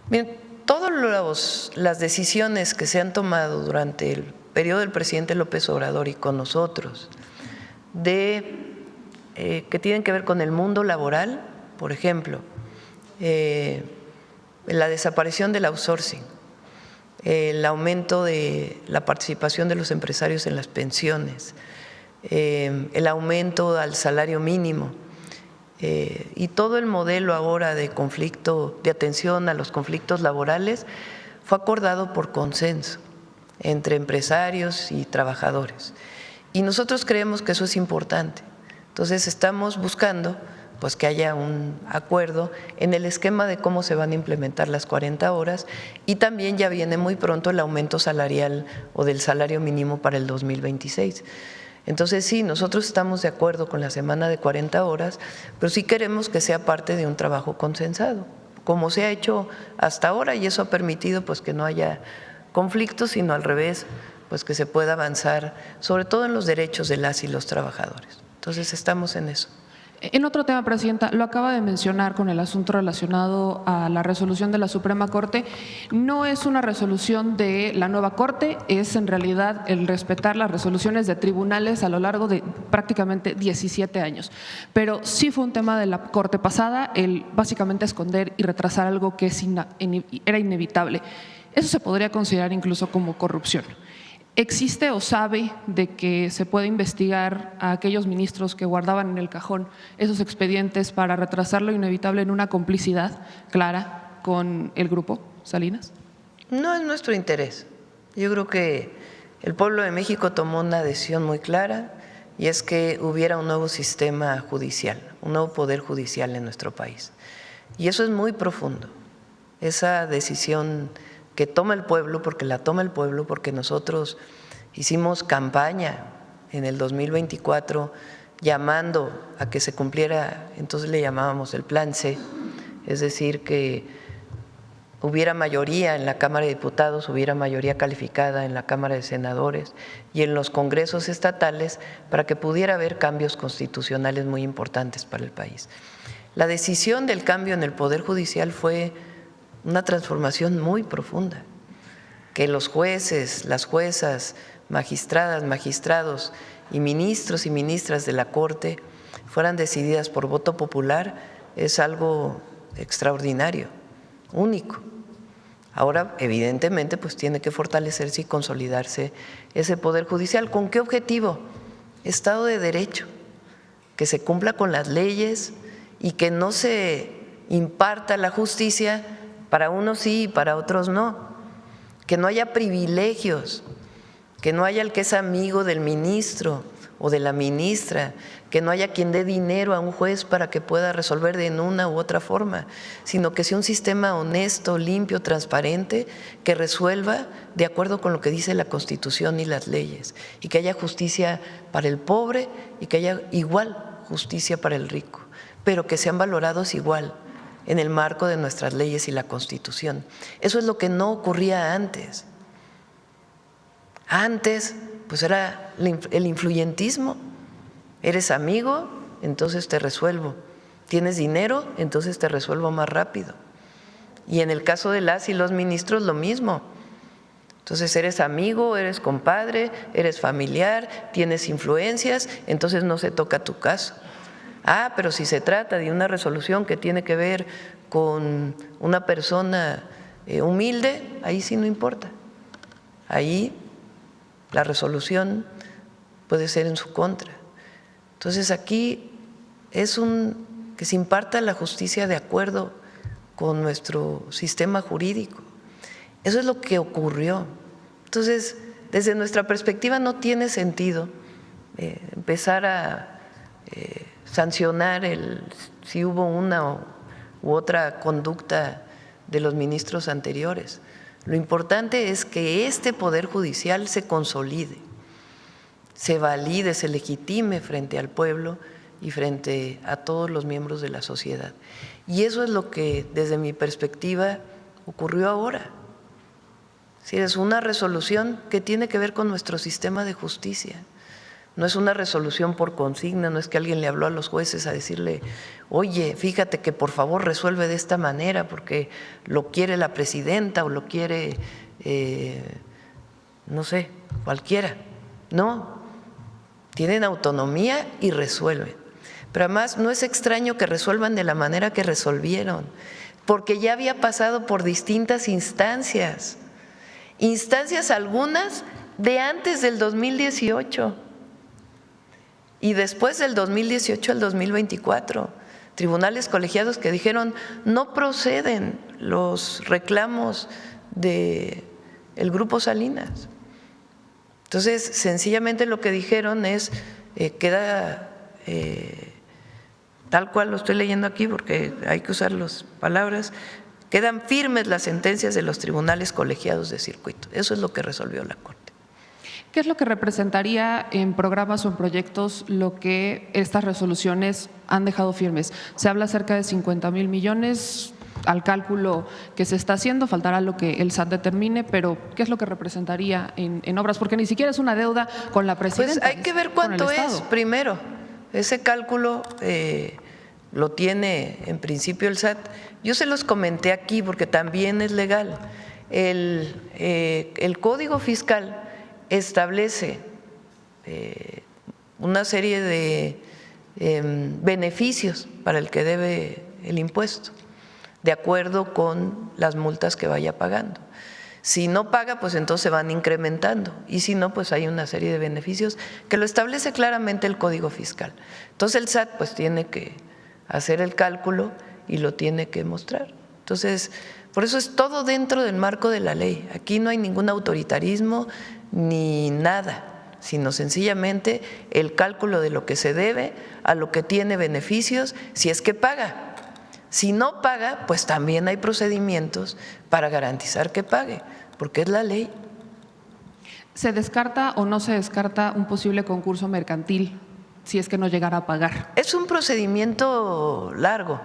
Miren, todas las decisiones que se han tomado durante el periodo del presidente López Obrador y con nosotros, que tienen que ver con el mundo laboral, por ejemplo, la desaparición del outsourcing, el aumento de la participación de los empresarios en las pensiones, el aumento al salario mínimo, y todo el modelo ahora de conflicto, de atención a los conflictos laborales, fue acordado por consenso entre empresarios y trabajadores. Y nosotros creemos que eso es importante. Entonces estamos buscando pues que haya un acuerdo en el esquema de cómo se van a implementar las 40 horas y también ya viene muy pronto el aumento salarial o del salario mínimo para el 2026. Entonces sí, nosotros estamos de acuerdo con la semana de 40 horas, pero sí queremos que sea parte de un trabajo consensado, como se ha hecho hasta ahora, y eso ha permitido pues que no haya conflictos, sino al revés, pues que se pueda avanzar, sobre todo en los derechos de las y los trabajadores. Entonces estamos en eso. En otro tema, Presidenta, lo acaba de mencionar con el asunto relacionado a la resolución de la Suprema Corte. No es una resolución de la nueva Corte, es en realidad el respetar las resoluciones de tribunales a lo largo de prácticamente 17 años. Pero sí fue un tema de la Corte pasada, el básicamente esconder y retrasar algo que era inevitable. Eso se podría considerar incluso como corrupción. ¿Existe o sabe de que se puede investigar a aquellos ministros que guardaban en el cajón esos expedientes para retrasar lo inevitable en una complicidad clara con el grupo Salinas? No es nuestro interés. Yo creo que el pueblo de México tomó una decisión muy clara y es que hubiera un nuevo sistema judicial, un nuevo poder judicial en nuestro país. Y eso es muy profundo. Esa decisión que toma el pueblo, porque la toma el pueblo, porque nosotros hicimos campaña en el 2024 llamando a que se cumpliera, entonces le llamábamos el Plan C, es decir, que hubiera mayoría en la Cámara de Diputados, hubiera mayoría calificada en la Cámara de Senadores y en los congresos estatales para que pudiera haber cambios constitucionales muy importantes para el país. La decisión del cambio en el Poder Judicial fue una transformación muy profunda, que los jueces, las juezas, magistradas, magistrados y ministras de la Corte fueran decididas por voto popular es algo extraordinario, único Ahora, evidentemente, pues tiene que fortalecerse y consolidarse ese Poder Judicial. ¿Con qué objetivo? Estado de Derecho, que se cumpla con las leyes y que no se imparta la justicia para unos sí y para otros no, que no haya privilegios, que no haya el que es amigo del ministro o de la ministra, que no haya quien dé dinero a un juez para que pueda resolver de una u otra forma, sino que sea un sistema honesto, limpio, transparente, que resuelva de acuerdo con lo que dice la Constitución y las leyes, y que haya justicia para el pobre y que haya igual justicia para el rico, pero que sean valorados igual en el marco de nuestras leyes y la Constitución. Eso es lo que no ocurría antes. Antes, pues era el influyentismo. Eres amigo, entonces te resuelvo. Tienes dinero, entonces te resuelvo más rápido. Y en el caso de las y los ministros, lo mismo. Entonces eres amigo, eres compadre, eres familiar, tienes influencias, entonces no se toca tu caso. Ah, pero si se trata de una resolución que tiene que ver con una persona humilde, ahí sí no importa. Ahí la resolución puede ser en su contra. Entonces aquí es que se imparta la justicia de acuerdo con nuestro sistema jurídico. Eso es lo que ocurrió. Entonces, desde nuestra perspectiva no tiene sentido empezar a sancionar si hubo una u otra conducta de los ministros anteriores. Lo importante es que este Poder Judicial se consolide, se valide, se legitime frente al pueblo y frente a todos los miembros de la sociedad. Y eso es lo que, desde mi perspectiva, ocurrió ahora. Es una resolución que tiene que ver con nuestro sistema de justicia. No es una resolución por consigna, no es que alguien le habló a los jueces a decirle, oye, fíjate que por favor resuelve de esta manera porque lo quiere la presidenta o lo quiere, no sé, cualquiera. No, tienen autonomía y resuelven. Pero además no es extraño que resuelvan de la manera que resolvieron, porque ya había pasado por distintas instancias algunas de antes del 2018 y después del 2018 al 2024, tribunales colegiados que dijeron no proceden los reclamos del Grupo Salinas. Entonces, sencillamente lo que dijeron es, queda tal cual lo estoy leyendo aquí porque hay que usar las palabras, quedan firmes las sentencias de los tribunales colegiados de circuito. Eso es lo que resolvió la Corte. ¿Qué es lo que representaría en programas o en proyectos lo que estas resoluciones han dejado firmes? Se habla cerca de 50,000 millones al cálculo que se está haciendo, faltará lo que el SAT determine, pero ¿qué es lo que representaría en obras? Porque ni siquiera es una deuda con la presidenta. Pues hay que ver cuánto es primero. Ese cálculo lo tiene en principio el SAT. Yo se los comenté aquí porque también es legal. El Código Fiscal establece una serie de beneficios para el que debe el impuesto, de acuerdo con las multas que vaya pagando. Si no paga, pues entonces van incrementando, y si no, pues hay una serie de beneficios que lo establece claramente el Código Fiscal. Entonces el SAT pues tiene que hacer el cálculo y lo tiene que mostrar. Entonces, por eso es todo dentro del marco de la ley. Aquí no hay ningún autoritarismo ni nada, sino sencillamente el cálculo de lo que se debe a lo que tiene beneficios si es que paga. Si no paga, pues también hay procedimientos para garantizar que pague, porque es la ley. ¿Se descarta o no se descarta un posible concurso mercantil si es que no llegara a pagar? Es un procedimiento largo,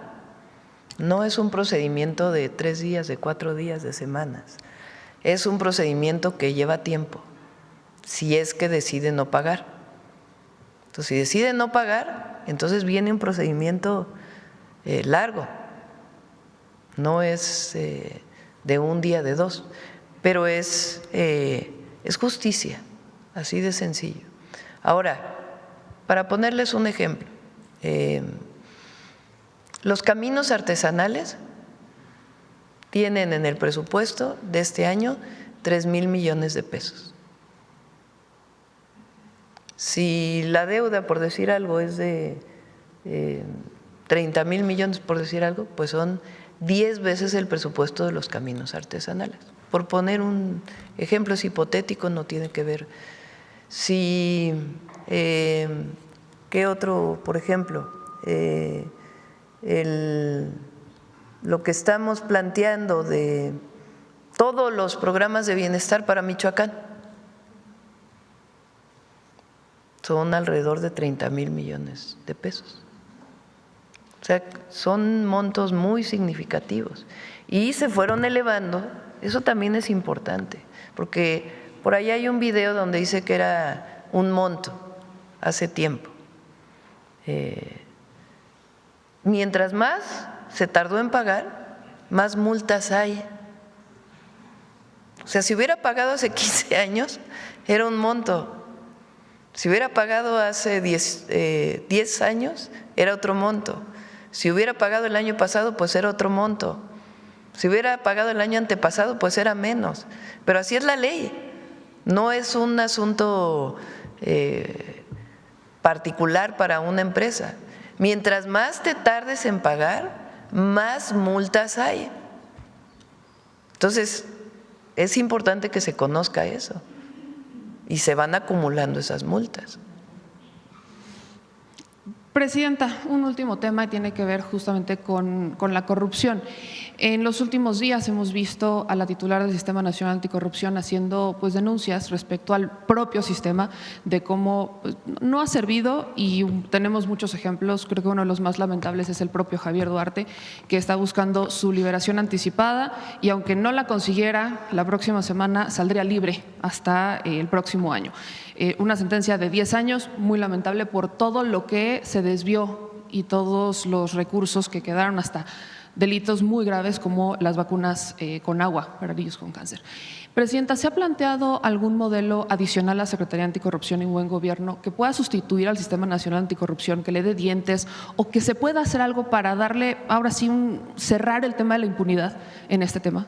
no es un procedimiento de 3 días, de 4 días, de semanas. Es un procedimiento que lleva tiempo, si es que decide no pagar. Entonces, si decide no pagar, entonces viene un procedimiento largo, no es de un día, de 2, pero es justicia, así de sencillo. Ahora, para ponerles un ejemplo, los caminos artesanales tienen en el presupuesto de este año 3,000 millones de pesos. Si la deuda, por decir algo, es de 30,000 millones, por decir algo, pues son 10 veces el presupuesto de los caminos artesanales. Por poner un ejemplo, es hipotético, no tiene que ver. Si, ¿qué otro? Por ejemplo, lo que estamos planteando de todos los programas de bienestar para Michoacán son alrededor de 30,000 millones de pesos. O sea, son montos muy significativos y se fueron elevando. Eso también es importante, porque por ahí hay un video donde dice que era un monto hace tiempo. Mientras más se tardó en pagar, más multas hay. O sea, si hubiera pagado hace 15 años, era un monto. Si hubiera pagado hace 10 años, era otro monto. Si hubiera pagado el año pasado, pues era otro monto. Si hubiera pagado el año antepasado, pues era menos. Pero así es la ley. No es un asunto particular para una empresa. Mientras más te tardes en pagar, más multas hay. Entonces, es importante que se conozca eso y se van acumulando esas multas. Presidenta, un último tema y tiene que ver justamente con la corrupción. En los últimos días hemos visto a la titular del Sistema Nacional Anticorrupción haciendo pues denuncias respecto al propio sistema de cómo no ha servido, y tenemos muchos ejemplos. Creo que uno de los más lamentables es el propio Javier Duarte, que está buscando su liberación anticipada y aunque no la consiguiera, la próxima semana saldría libre hasta el próximo año. Una sentencia de 10 años, muy lamentable por todo lo que se desvió y todos los recursos que quedaron, hasta delitos muy graves como las vacunas con agua para niños con cáncer. Presidenta, ¿se ha planteado algún modelo adicional a la Secretaría Anticorrupción y Buen Gobierno que pueda sustituir al Sistema Nacional Anticorrupción, que le dé dientes, o que se pueda hacer algo para darle, ahora sí, cerrar el tema de la impunidad en este tema?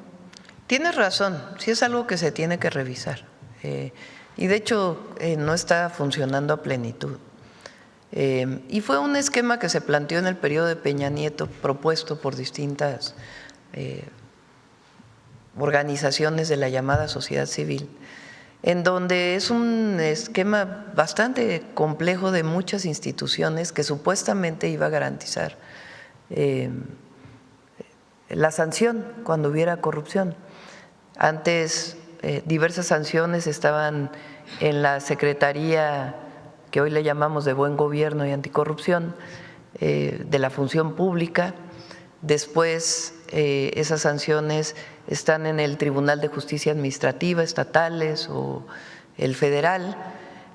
Tienes razón, sí es algo que se tiene que revisar. Y de hecho no está funcionando a plenitud. Y fue un esquema que se planteó en el periodo de Peña Nieto, propuesto por distintas organizaciones de la llamada sociedad civil, en donde es un esquema bastante complejo de muchas instituciones que supuestamente iba a garantizar la sanción cuando hubiera corrupción. Antes diversas sanciones estaban en la Secretaría, que hoy le llamamos de Buen Gobierno y Anticorrupción, de la Función Pública. Después esas sanciones están en el Tribunal de Justicia Administrativa, estatales o el federal,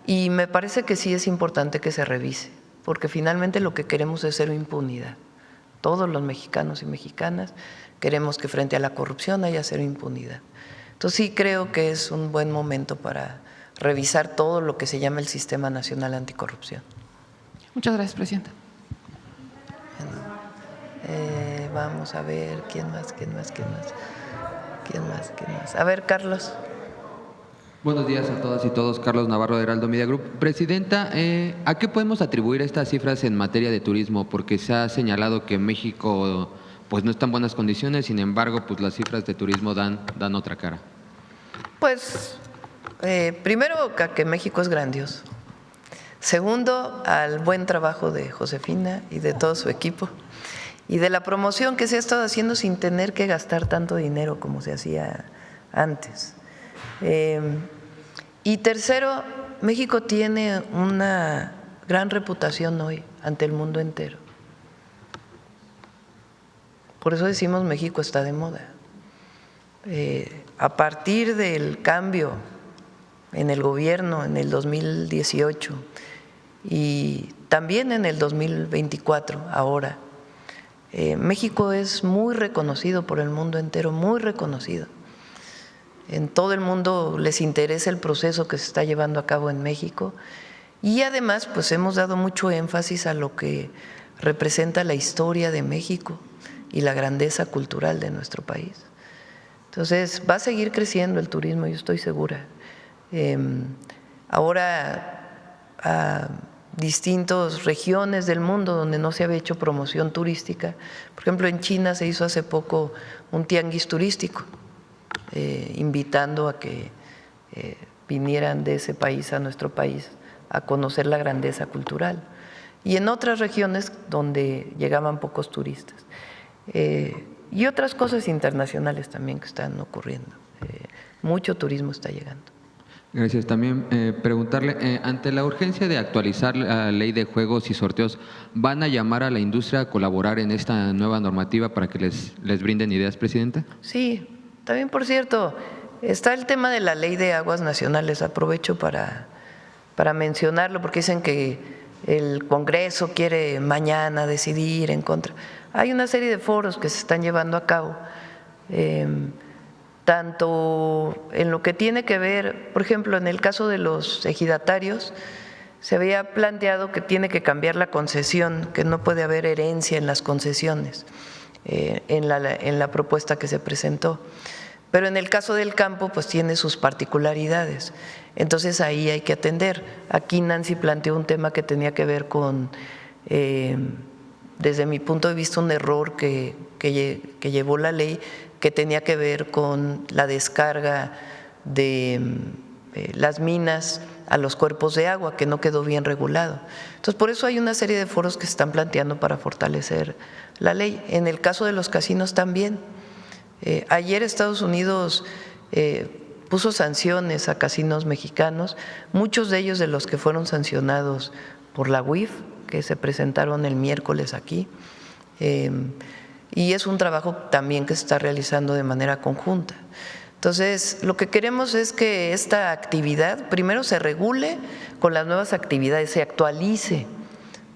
y me parece que sí es importante que se revise, porque finalmente lo que queremos es cero impunidad. Todos los mexicanos y mexicanas queremos que frente a la corrupción haya cero impunidad. Entonces sí creo que es un buen momento para revisar todo lo que se llama el Sistema Nacional Anticorrupción. Muchas gracias, Presidenta. Vamos a ver, ¿quién más? A ver, Carlos. Buenos días a todas y todos. Carlos Navarro de Heraldo Media Group. Presidenta, ¿a qué podemos atribuir estas cifras en materia de turismo? Porque se ha señalado que México pues no está en buenas condiciones, sin embargo, pues las cifras de turismo dan otra cara. Pues primero, que México es grandioso. Segundo, al buen trabajo de Josefina y de todo su equipo y de la promoción que se ha estado haciendo sin tener que gastar tanto dinero como se hacía antes. Y tercero, México tiene una gran reputación hoy ante el mundo entero. Por eso decimos México está de moda. A partir del cambio en el gobierno en el 2018 y también en el 2024 ahora, México es muy reconocido por el mundo entero, muy reconocido. En todo el mundo les interesa el proceso que se está llevando a cabo en México y además pues hemos dado mucho énfasis a lo que representa la historia de México y la grandeza cultural de nuestro país. Entonces, va a seguir creciendo el turismo, yo estoy segura. Ahora, a distintas regiones del mundo donde no se había hecho promoción turística, por ejemplo, en China se hizo hace poco un tianguis turístico, invitando a que vinieran de ese país a nuestro país a conocer la grandeza cultural. Y en otras regiones donde llegaban pocos turistas. Y otras cosas internacionales también que están ocurriendo. Mucho turismo está llegando. Gracias. También preguntarle, ante la urgencia de actualizar la ley de juegos y sorteos, ¿van a llamar a la industria a colaborar en esta nueva normativa para que les brinden ideas, Presidenta? Sí, también por cierto, está el tema de la ley de aguas nacionales. Aprovecho para mencionarlo porque dicen que el Congreso quiere mañana decidir en contra. Hay una serie de foros que se están llevando a cabo, tanto en lo que tiene que ver, por ejemplo, en el caso de los ejidatarios, se había planteado que tiene que cambiar la concesión, que no puede haber herencia en las concesiones, en la propuesta que se presentó. Pero en el caso del campo, pues tiene sus particularidades. Entonces ahí hay que atender. Aquí Nancy planteó un tema que tenía que ver con, desde mi punto de vista, un error que llevó la ley, que tenía que ver con la descarga de las minas a los cuerpos de agua, que no quedó bien regulado. Entonces, por eso hay una serie de foros que se están planteando para fortalecer la ley. En el caso de los casinos también. Ayer Estados Unidos puso sanciones a casinos mexicanos, muchos de ellos de los que fueron sancionados por la UIF, que se presentaron el miércoles aquí, y es un trabajo también que se está realizando de manera conjunta. Entonces, lo que queremos es que esta actividad primero se regule con las nuevas actividades, se actualice,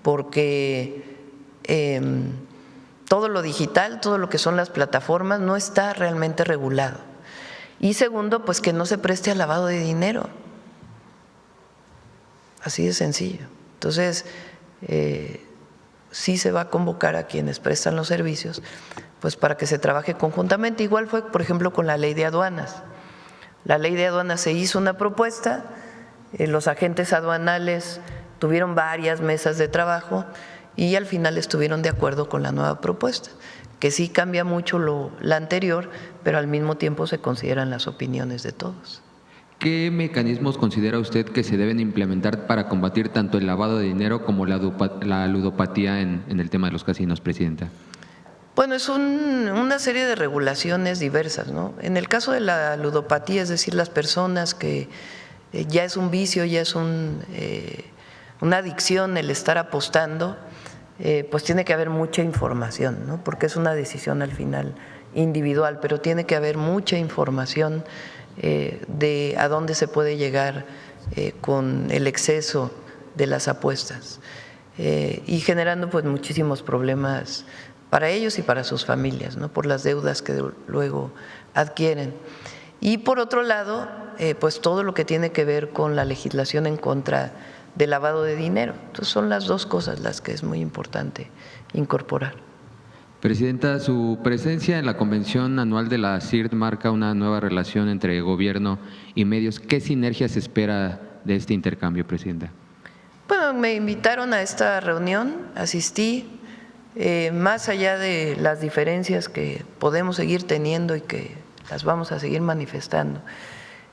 porque todo lo digital, todo lo que son las plataformas no está realmente regulado. Y segundo, pues que no se preste al lavado de dinero. Así de sencillo. Entonces, sí se va a convocar a quienes prestan los servicios, pues para que se trabaje conjuntamente. Igual fue, por ejemplo, con la ley de aduanas. La ley de aduanas se hizo una propuesta, los agentes aduanales tuvieron varias mesas de trabajo y al final estuvieron de acuerdo con la nueva propuesta, que sí cambia mucho la anterior, pero al mismo tiempo se consideran las opiniones de todos. ¿Qué mecanismos considera usted que se deben implementar para combatir tanto el lavado de dinero como la ludopatía en el tema de los casinos, Presidenta? Bueno, es una serie de regulaciones diversas, ¿no? En el caso de la ludopatía, es decir, las personas que ya es un vicio, ya es una adicción el estar apostando, pues tiene que haber mucha información, ¿no? Porque es una decisión al final individual, pero tiene que haber mucha información de a dónde se puede llegar con el exceso de las apuestas y generando pues muchísimos problemas para ellos y para sus familias, ¿no? Por las deudas que luego adquieren. Y por otro lado, pues todo lo que tiene que ver con la legislación en contra del lavado de dinero. Entonces son las dos cosas las que es muy importante incorporar. Presidenta, su presencia en la convención anual de la CIRT marca una nueva relación entre gobierno y medios. ¿Qué sinergia se espera de este intercambio, Presidenta? Bueno, me invitaron a esta reunión, asistí, más allá de las diferencias que podemos seguir teniendo y que las vamos a seguir manifestando,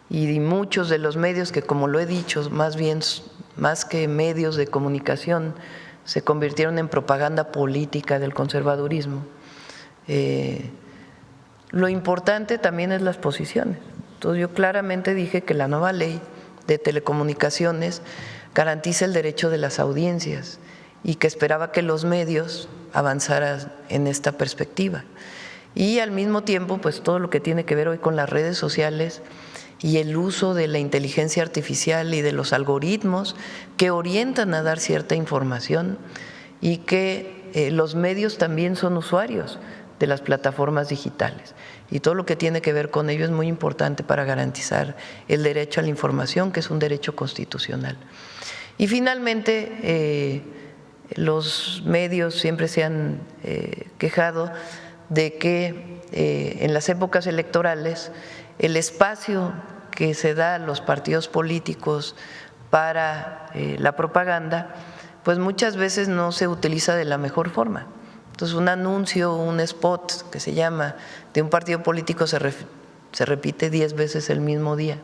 y muchos de los medios que, como lo he dicho, más que medios de comunicación, se convirtieron en propaganda política del conservadurismo. Lo importante también es las posiciones. Entonces yo claramente dije que la nueva ley de telecomunicaciones garantiza el derecho de las audiencias y que esperaba que los medios avanzaran en esta perspectiva. Y al mismo tiempo, pues todo lo que tiene que ver hoy con las redes sociales y el uso de la inteligencia artificial y de los algoritmos que orientan a dar cierta información y que los medios también son usuarios de las plataformas digitales. Y todo lo que tiene que ver con ello es muy importante para garantizar el derecho a la información, que es un derecho constitucional. Y finalmente, los medios siempre se han quejado de que en las épocas electorales el espacio que se da a los partidos políticos para la propaganda, pues muchas veces no se utiliza de la mejor forma. Entonces, un anuncio, un spot que se llama de un partido político se repite 10 veces el mismo día,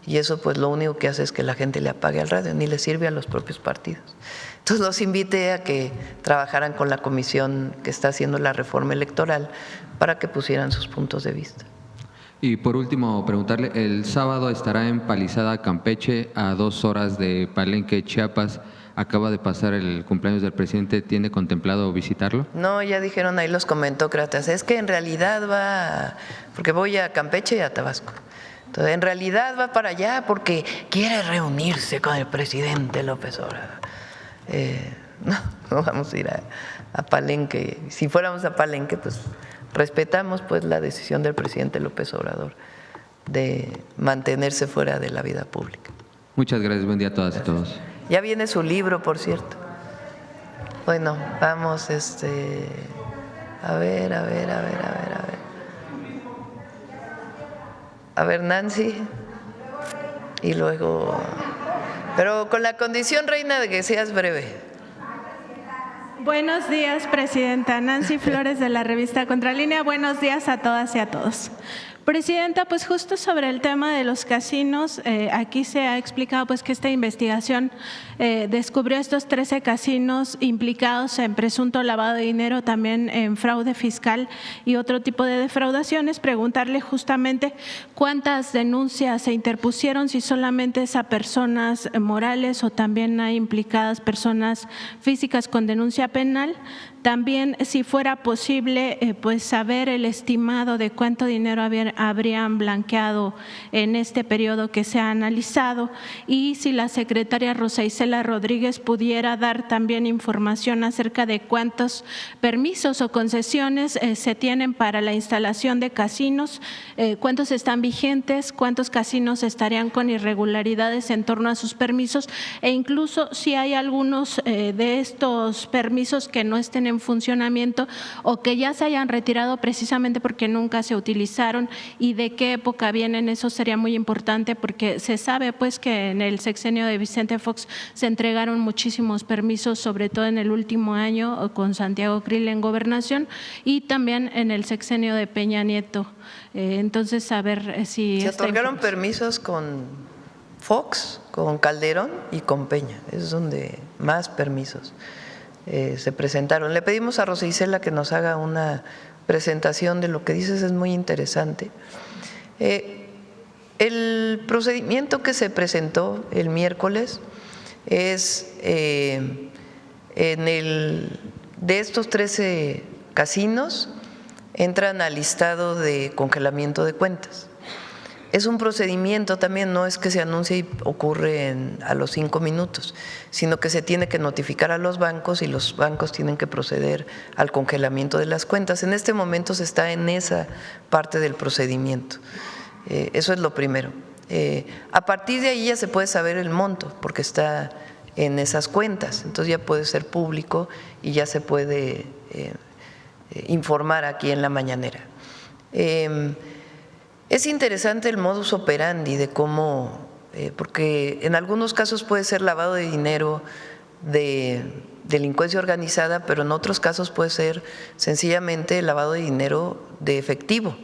y eso pues lo único que hace es que la gente le apague al radio, ni le sirve a los propios partidos. Entonces los invité a que trabajaran con la comisión que está haciendo la reforma electoral para que pusieran sus puntos de vista. Y por último, preguntarle, el sábado estará en Palizada, Campeche, a 2 horas de Palenque, Chiapas. Acaba de pasar el cumpleaños del presidente, ¿tiene contemplado visitarlo? No, ya dijeron ahí los comentócratas, es que en realidad va, porque voy a Campeche y a Tabasco. Entonces, en realidad va para allá porque quiere reunirse con el presidente López Obrador. No vamos a ir a Palenque. Si fuéramos a Palenque, pues respetamos pues la decisión del presidente López Obrador de mantenerse fuera de la vida pública. Muchas gracias, buen día a todas y todos. Ya viene su libro, por cierto. Bueno, vamos, a ver. A ver, Nancy. Y luego, pero con la condición, reina, de que seas breve. Buenos días, presidenta. Nancy Flores, de la revista Contralínea. Buenos días a todas y a todos. Presidenta, pues justo sobre el tema de los casinos, aquí se ha explicado pues que esta investigación descubrió estos 13 casinos implicados en presunto lavado de dinero, también en fraude fiscal y otro tipo de defraudaciones. Preguntarle justamente cuántas denuncias se interpusieron, si solamente es a personas morales o también hay implicadas personas físicas con denuncia penal. También, si fuera posible, pues saber el estimado de cuánto dinero habrían blanqueado en este periodo que se ha analizado, y si la secretaria Rosa Isela Rodríguez pudiera dar también información acerca de cuántos permisos o concesiones se tienen para la instalación de casinos, cuántos están vigentes, cuántos casinos estarían con irregularidades en torno a sus permisos, e incluso si hay algunos de estos permisos que no estén en funcionamiento o que ya se hayan retirado precisamente porque nunca se utilizaron, y de qué época vienen. Eso sería muy importante porque se sabe pues que en el sexenio de Vicente Fox se entregaron muchísimos permisos, sobre todo en el último año con Santiago Krill en gobernación, y también en el sexenio de Peña Nieto. Entonces, a ver si… Se otorgaron permisos con Fox, con Calderón y con Peña, es donde más permisos se presentaron. Le pedimos a Rosa Isela que nos haga una presentación de lo que dices, es muy interesante. El procedimiento que se presentó el miércoles es de estos 13 casinos entran al listado de congelamiento de cuentas. Es un procedimiento también, no es que se anuncie y ocurre a los 5 minutos, sino que se tiene que notificar a los bancos y los bancos tienen que proceder al congelamiento de las cuentas. En este momento se está en esa parte del procedimiento. Eso es lo primero. A partir de ahí ya se puede saber el monto, porque está en esas cuentas, entonces ya puede ser público y ya se puede informar aquí en la mañanera. Es interesante el modus operandi de cómo, porque en algunos casos puede ser lavado de dinero de delincuencia organizada, pero en otros casos puede ser sencillamente lavado de dinero de efectivo,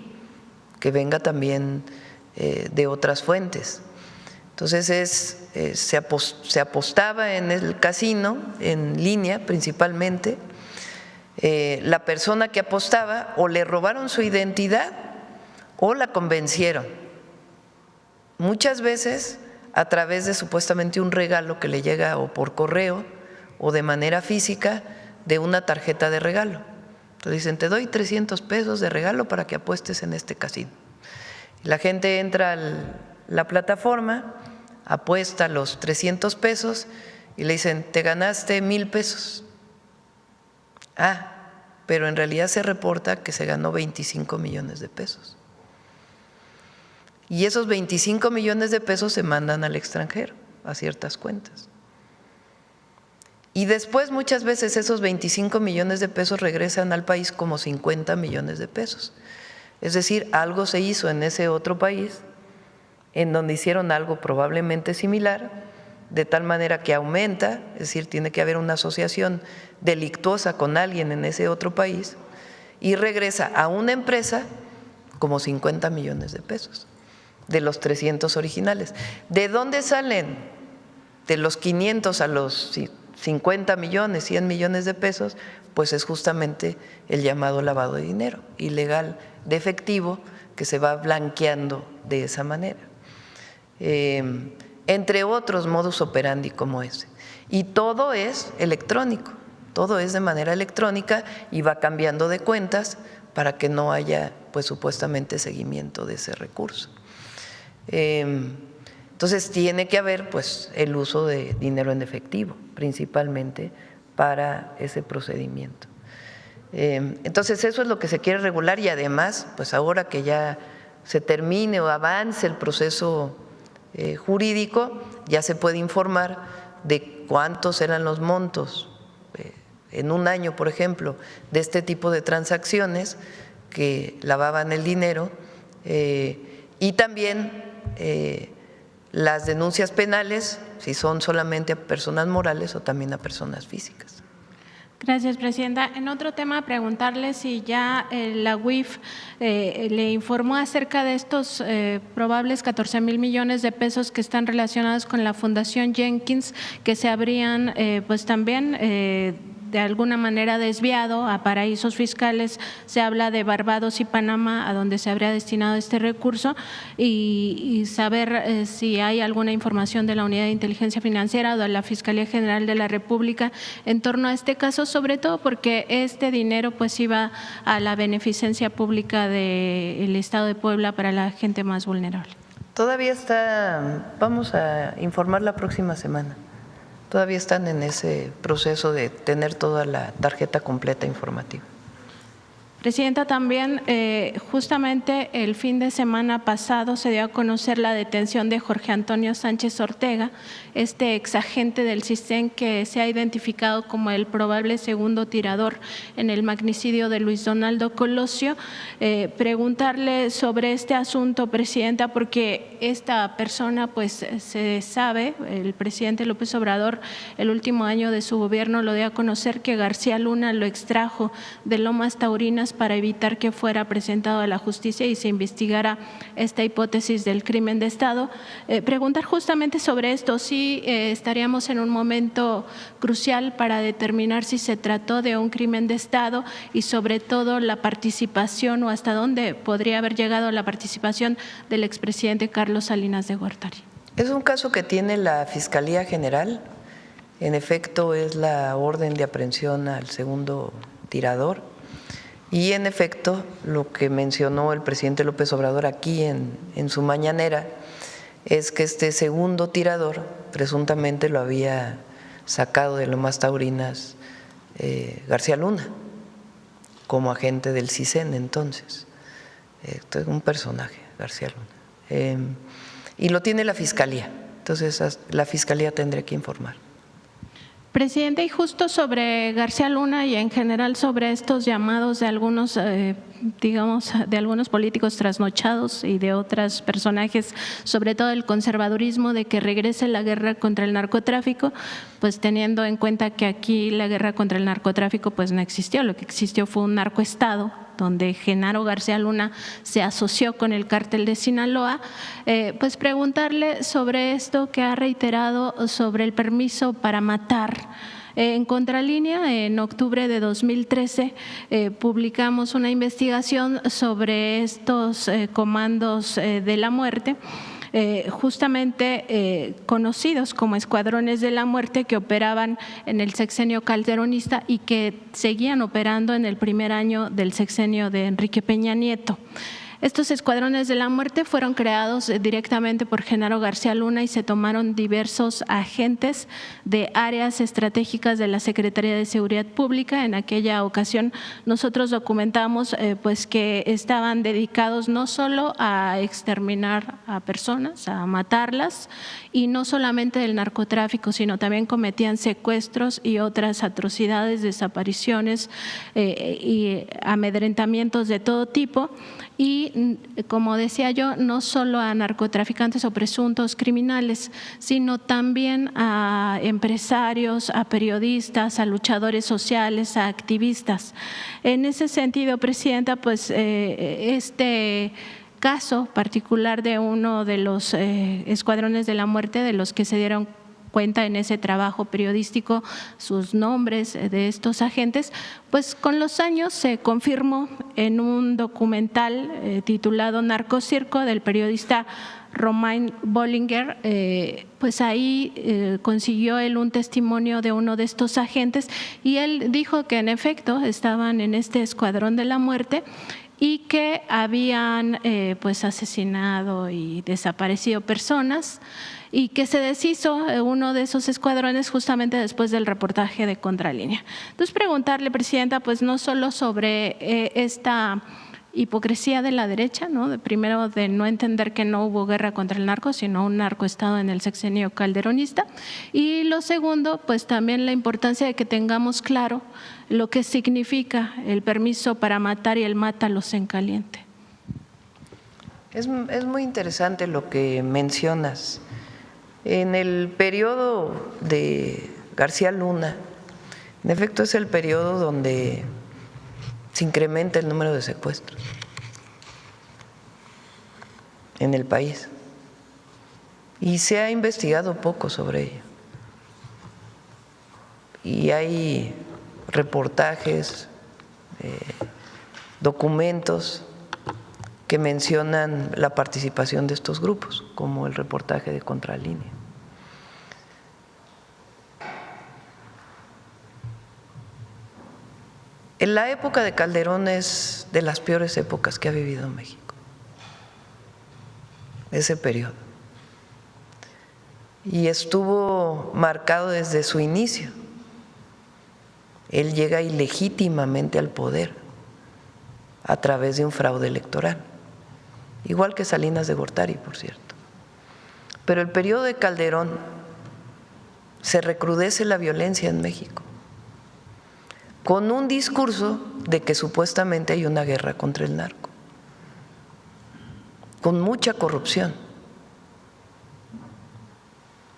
que venga también de otras fuentes. Entonces se apostaba en el casino, en línea principalmente, la persona que apostaba o le robaron su identidad o la convencieron, muchas veces a través de supuestamente un regalo que le llega o por correo o de manera física de una tarjeta de regalo. Entonces dicen, te doy 300 pesos de regalo para que apuestes en este casino. La gente entra a la plataforma, apuesta los 300 pesos y le dicen, te ganaste 1,000 pesos. Pero en realidad se reporta que se ganó 25 millones de pesos. Y esos 25 millones de pesos se mandan al extranjero, a ciertas cuentas. Y después muchas veces esos 25 millones de pesos regresan al país como 50 millones de pesos. Es decir, algo se hizo en ese otro país en donde hicieron algo probablemente similar, de tal manera que aumenta, es decir, tiene que haber una asociación delictuosa con alguien en ese otro país y regresa a una empresa como 50 millones de pesos de los 300 originales. ¿De dónde salen? De los 500 a los 50 millones, 100 millones de pesos, pues es justamente el llamado lavado de dinero ilegal de efectivo que se va blanqueando de esa manera. Entre otros modus operandi como ese. Y todo es electrónico, todo es de manera electrónica y va cambiando de cuentas para que no haya, pues supuestamente, seguimiento de ese recurso. Entonces tiene que haber pues el uso de dinero en efectivo, principalmente para ese procedimiento. Entonces eso es lo que se quiere regular y además, pues ahora que ya se termine o avance el proceso jurídico, ya se puede informar de cuántos eran los montos en un año, por ejemplo, de este tipo de transacciones que lavaban el dinero y también las denuncias penales, si son solamente a personas morales o también a personas físicas. Gracias, Presidenta. En otro tema, preguntarle si ya la UIF le informó acerca de estos probables 14,000 millones de pesos que están relacionados con la Fundación Jenkins, que se habrían pues también de alguna manera desviado a paraísos fiscales. Se habla de Barbados y Panamá, a donde se habría destinado este recurso, y saber si hay alguna información de la Unidad de Inteligencia Financiera o de la Fiscalía General de la República en torno a este caso, sobre todo porque este dinero pues iba a la beneficencia pública del Estado de Puebla para la gente más vulnerable. Todavía está, vamos a informar la próxima semana. Todavía están en ese proceso de tener toda la tarjeta completa informativa. Presidenta, también justamente el fin de semana pasado se dio a conocer la detención de Jorge Antonio Sánchez Ortega, este exagente del CISEN que se ha identificado como el probable segundo tirador en el magnicidio de Luis Donaldo Colosio. Preguntarle sobre este asunto, Presidenta, porque esta persona, pues se sabe, el presidente López Obrador, el último año de su gobierno lo dio a conocer que García Luna lo extrajo de Lomas Taurinas para evitar que fuera presentado a la justicia y se investigara esta hipótesis del crimen de Estado. Preguntar justamente sobre esto, si estaríamos en un momento crucial para determinar si se trató de un crimen de Estado y sobre todo la participación o hasta dónde podría haber llegado la participación del expresidente Carlos Salinas de Gortari. Es un caso que tiene la Fiscalía General. En efecto, es la orden de aprehensión al segundo tirador. Y en efecto, lo que mencionó el presidente López Obrador aquí en su mañanera es que este segundo tirador presuntamente lo había sacado de Lomas Taurinas García Luna, como agente del CISEN entonces. Esto es un personaje, García Luna. Y lo tiene la Fiscalía, entonces la Fiscalía tendría que informar. Presidente, y justo sobre García Luna y en general sobre estos llamados de algunos, digamos, de algunos políticos trasnochados y de otros personajes, sobre todo el conservadurismo, de que regrese la guerra contra el narcotráfico, pues teniendo en cuenta que aquí la guerra contra el narcotráfico pues no existió, lo que existió fue un narcoestado donde Genaro García Luna se asoció con el cártel de Sinaloa, pues preguntarle sobre esto que ha reiterado sobre el permiso para matar. En Contralínea, en octubre de 2013, publicamos una investigación sobre estos comandos de la muerte, justamente conocidos como escuadrones de la muerte, que operaban en el sexenio calderonista y que seguían operando en el primer año del sexenio de Enrique Peña Nieto. Estos escuadrones de la muerte fueron creados directamente por Genaro García Luna y se tomaron diversos agentes de áreas estratégicas de la Secretaría de Seguridad Pública. En aquella ocasión nosotros documentamos pues que estaban dedicados no solo a exterminar a personas, a matarlas, y no solamente del narcotráfico, sino también cometían secuestros y otras atrocidades, desapariciones y amedrentamientos de todo tipo. Y, como decía yo, no solo a narcotraficantes o presuntos criminales, sino también a empresarios, a periodistas, a luchadores sociales, a activistas. En ese sentido, Presidenta, pues este caso particular de uno de los escuadrones de la muerte, de los que se dieron cuenta en ese trabajo periodístico sus nombres de estos agentes, pues con los años se confirmó en un documental titulado Narcocirco del periodista Romain Bollinger. Pues ahí consiguió él un testimonio de uno de estos agentes y él dijo que en efecto estaban en este escuadrón de la muerte y que habían pues asesinado y desaparecido personas, y que se deshizo uno de esos escuadrones justamente después del reportaje de Contralínea. Entonces, preguntarle, Presidenta, pues no solo sobre esta hipocresía de la derecha, ¿no? Primero, de no entender que no hubo guerra contra el narco, sino un narcoestado en el sexenio calderonista, y lo segundo, pues también la importancia de que tengamos claro lo que significa el permiso para matar y el mátalos en caliente. Es muy interesante lo que mencionas. En el periodo de García Luna, en efecto es el periodo donde se incrementa el número de secuestros en el país y se ha investigado poco sobre ello. Y hay reportajes, documentos que mencionan la participación de estos grupos, como el reportaje de Contralínea. En la época de Calderón es de las peores épocas que ha vivido México, ese periodo. Y estuvo marcado desde su inicio. Él llega ilegítimamente al poder a través de un fraude electoral, igual que Salinas de Gortari, por cierto. Pero el periodo de Calderón se recrudece la violencia en México, con un discurso de que supuestamente hay una guerra contra el narco, con mucha corrupción.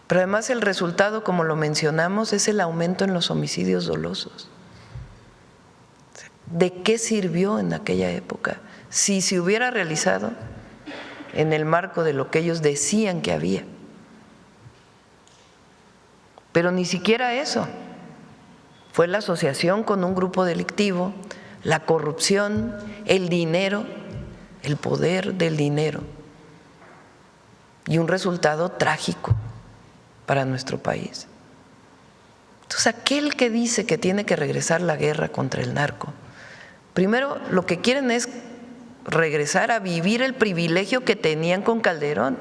Pero además el resultado, como lo mencionamos, es el aumento en los homicidios dolosos. ¿De qué sirvió en aquella época si se hubiera realizado en el marco de lo que ellos decían que había? Pero ni siquiera eso. Fue la asociación con un grupo delictivo, la corrupción, el dinero, el poder del dinero, y un resultado trágico para nuestro país. Entonces, aquel que dice que tiene que regresar la guerra contra el narco, primero lo que quieren es regresar a vivir el privilegio que tenían con Calderón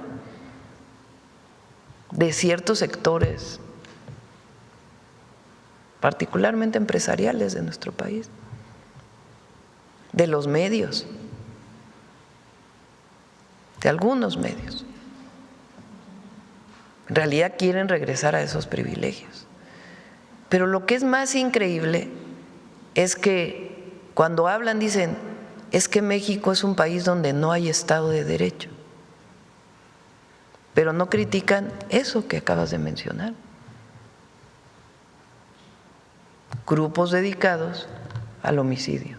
de ciertos sectores, particularmente empresariales de nuestro país, de los medios, de algunos medios. En realidad quieren regresar a esos privilegios. Pero lo que es más increíble es que cuando hablan dicen, es que México es un país donde no hay Estado de Derecho, pero no critican eso que acabas de mencionar. Grupos dedicados al homicidio,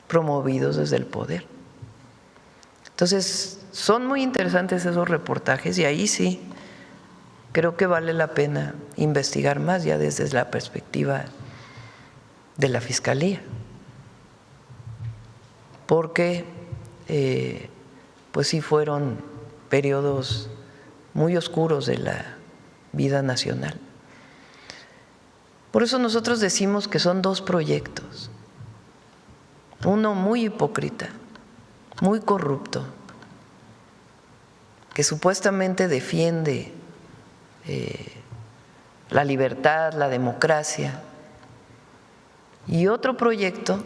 promovidos desde el poder. Entonces, son muy interesantes esos reportajes y ahí sí creo que vale la pena investigar más ya desde la perspectiva de la Fiscalía, porque pues sí fueron periodos muy oscuros de la vida nacional. Por eso nosotros decimos que son dos proyectos, uno muy hipócrita muy corrupto, que supuestamente defiende la libertad, la democracia, y otro proyecto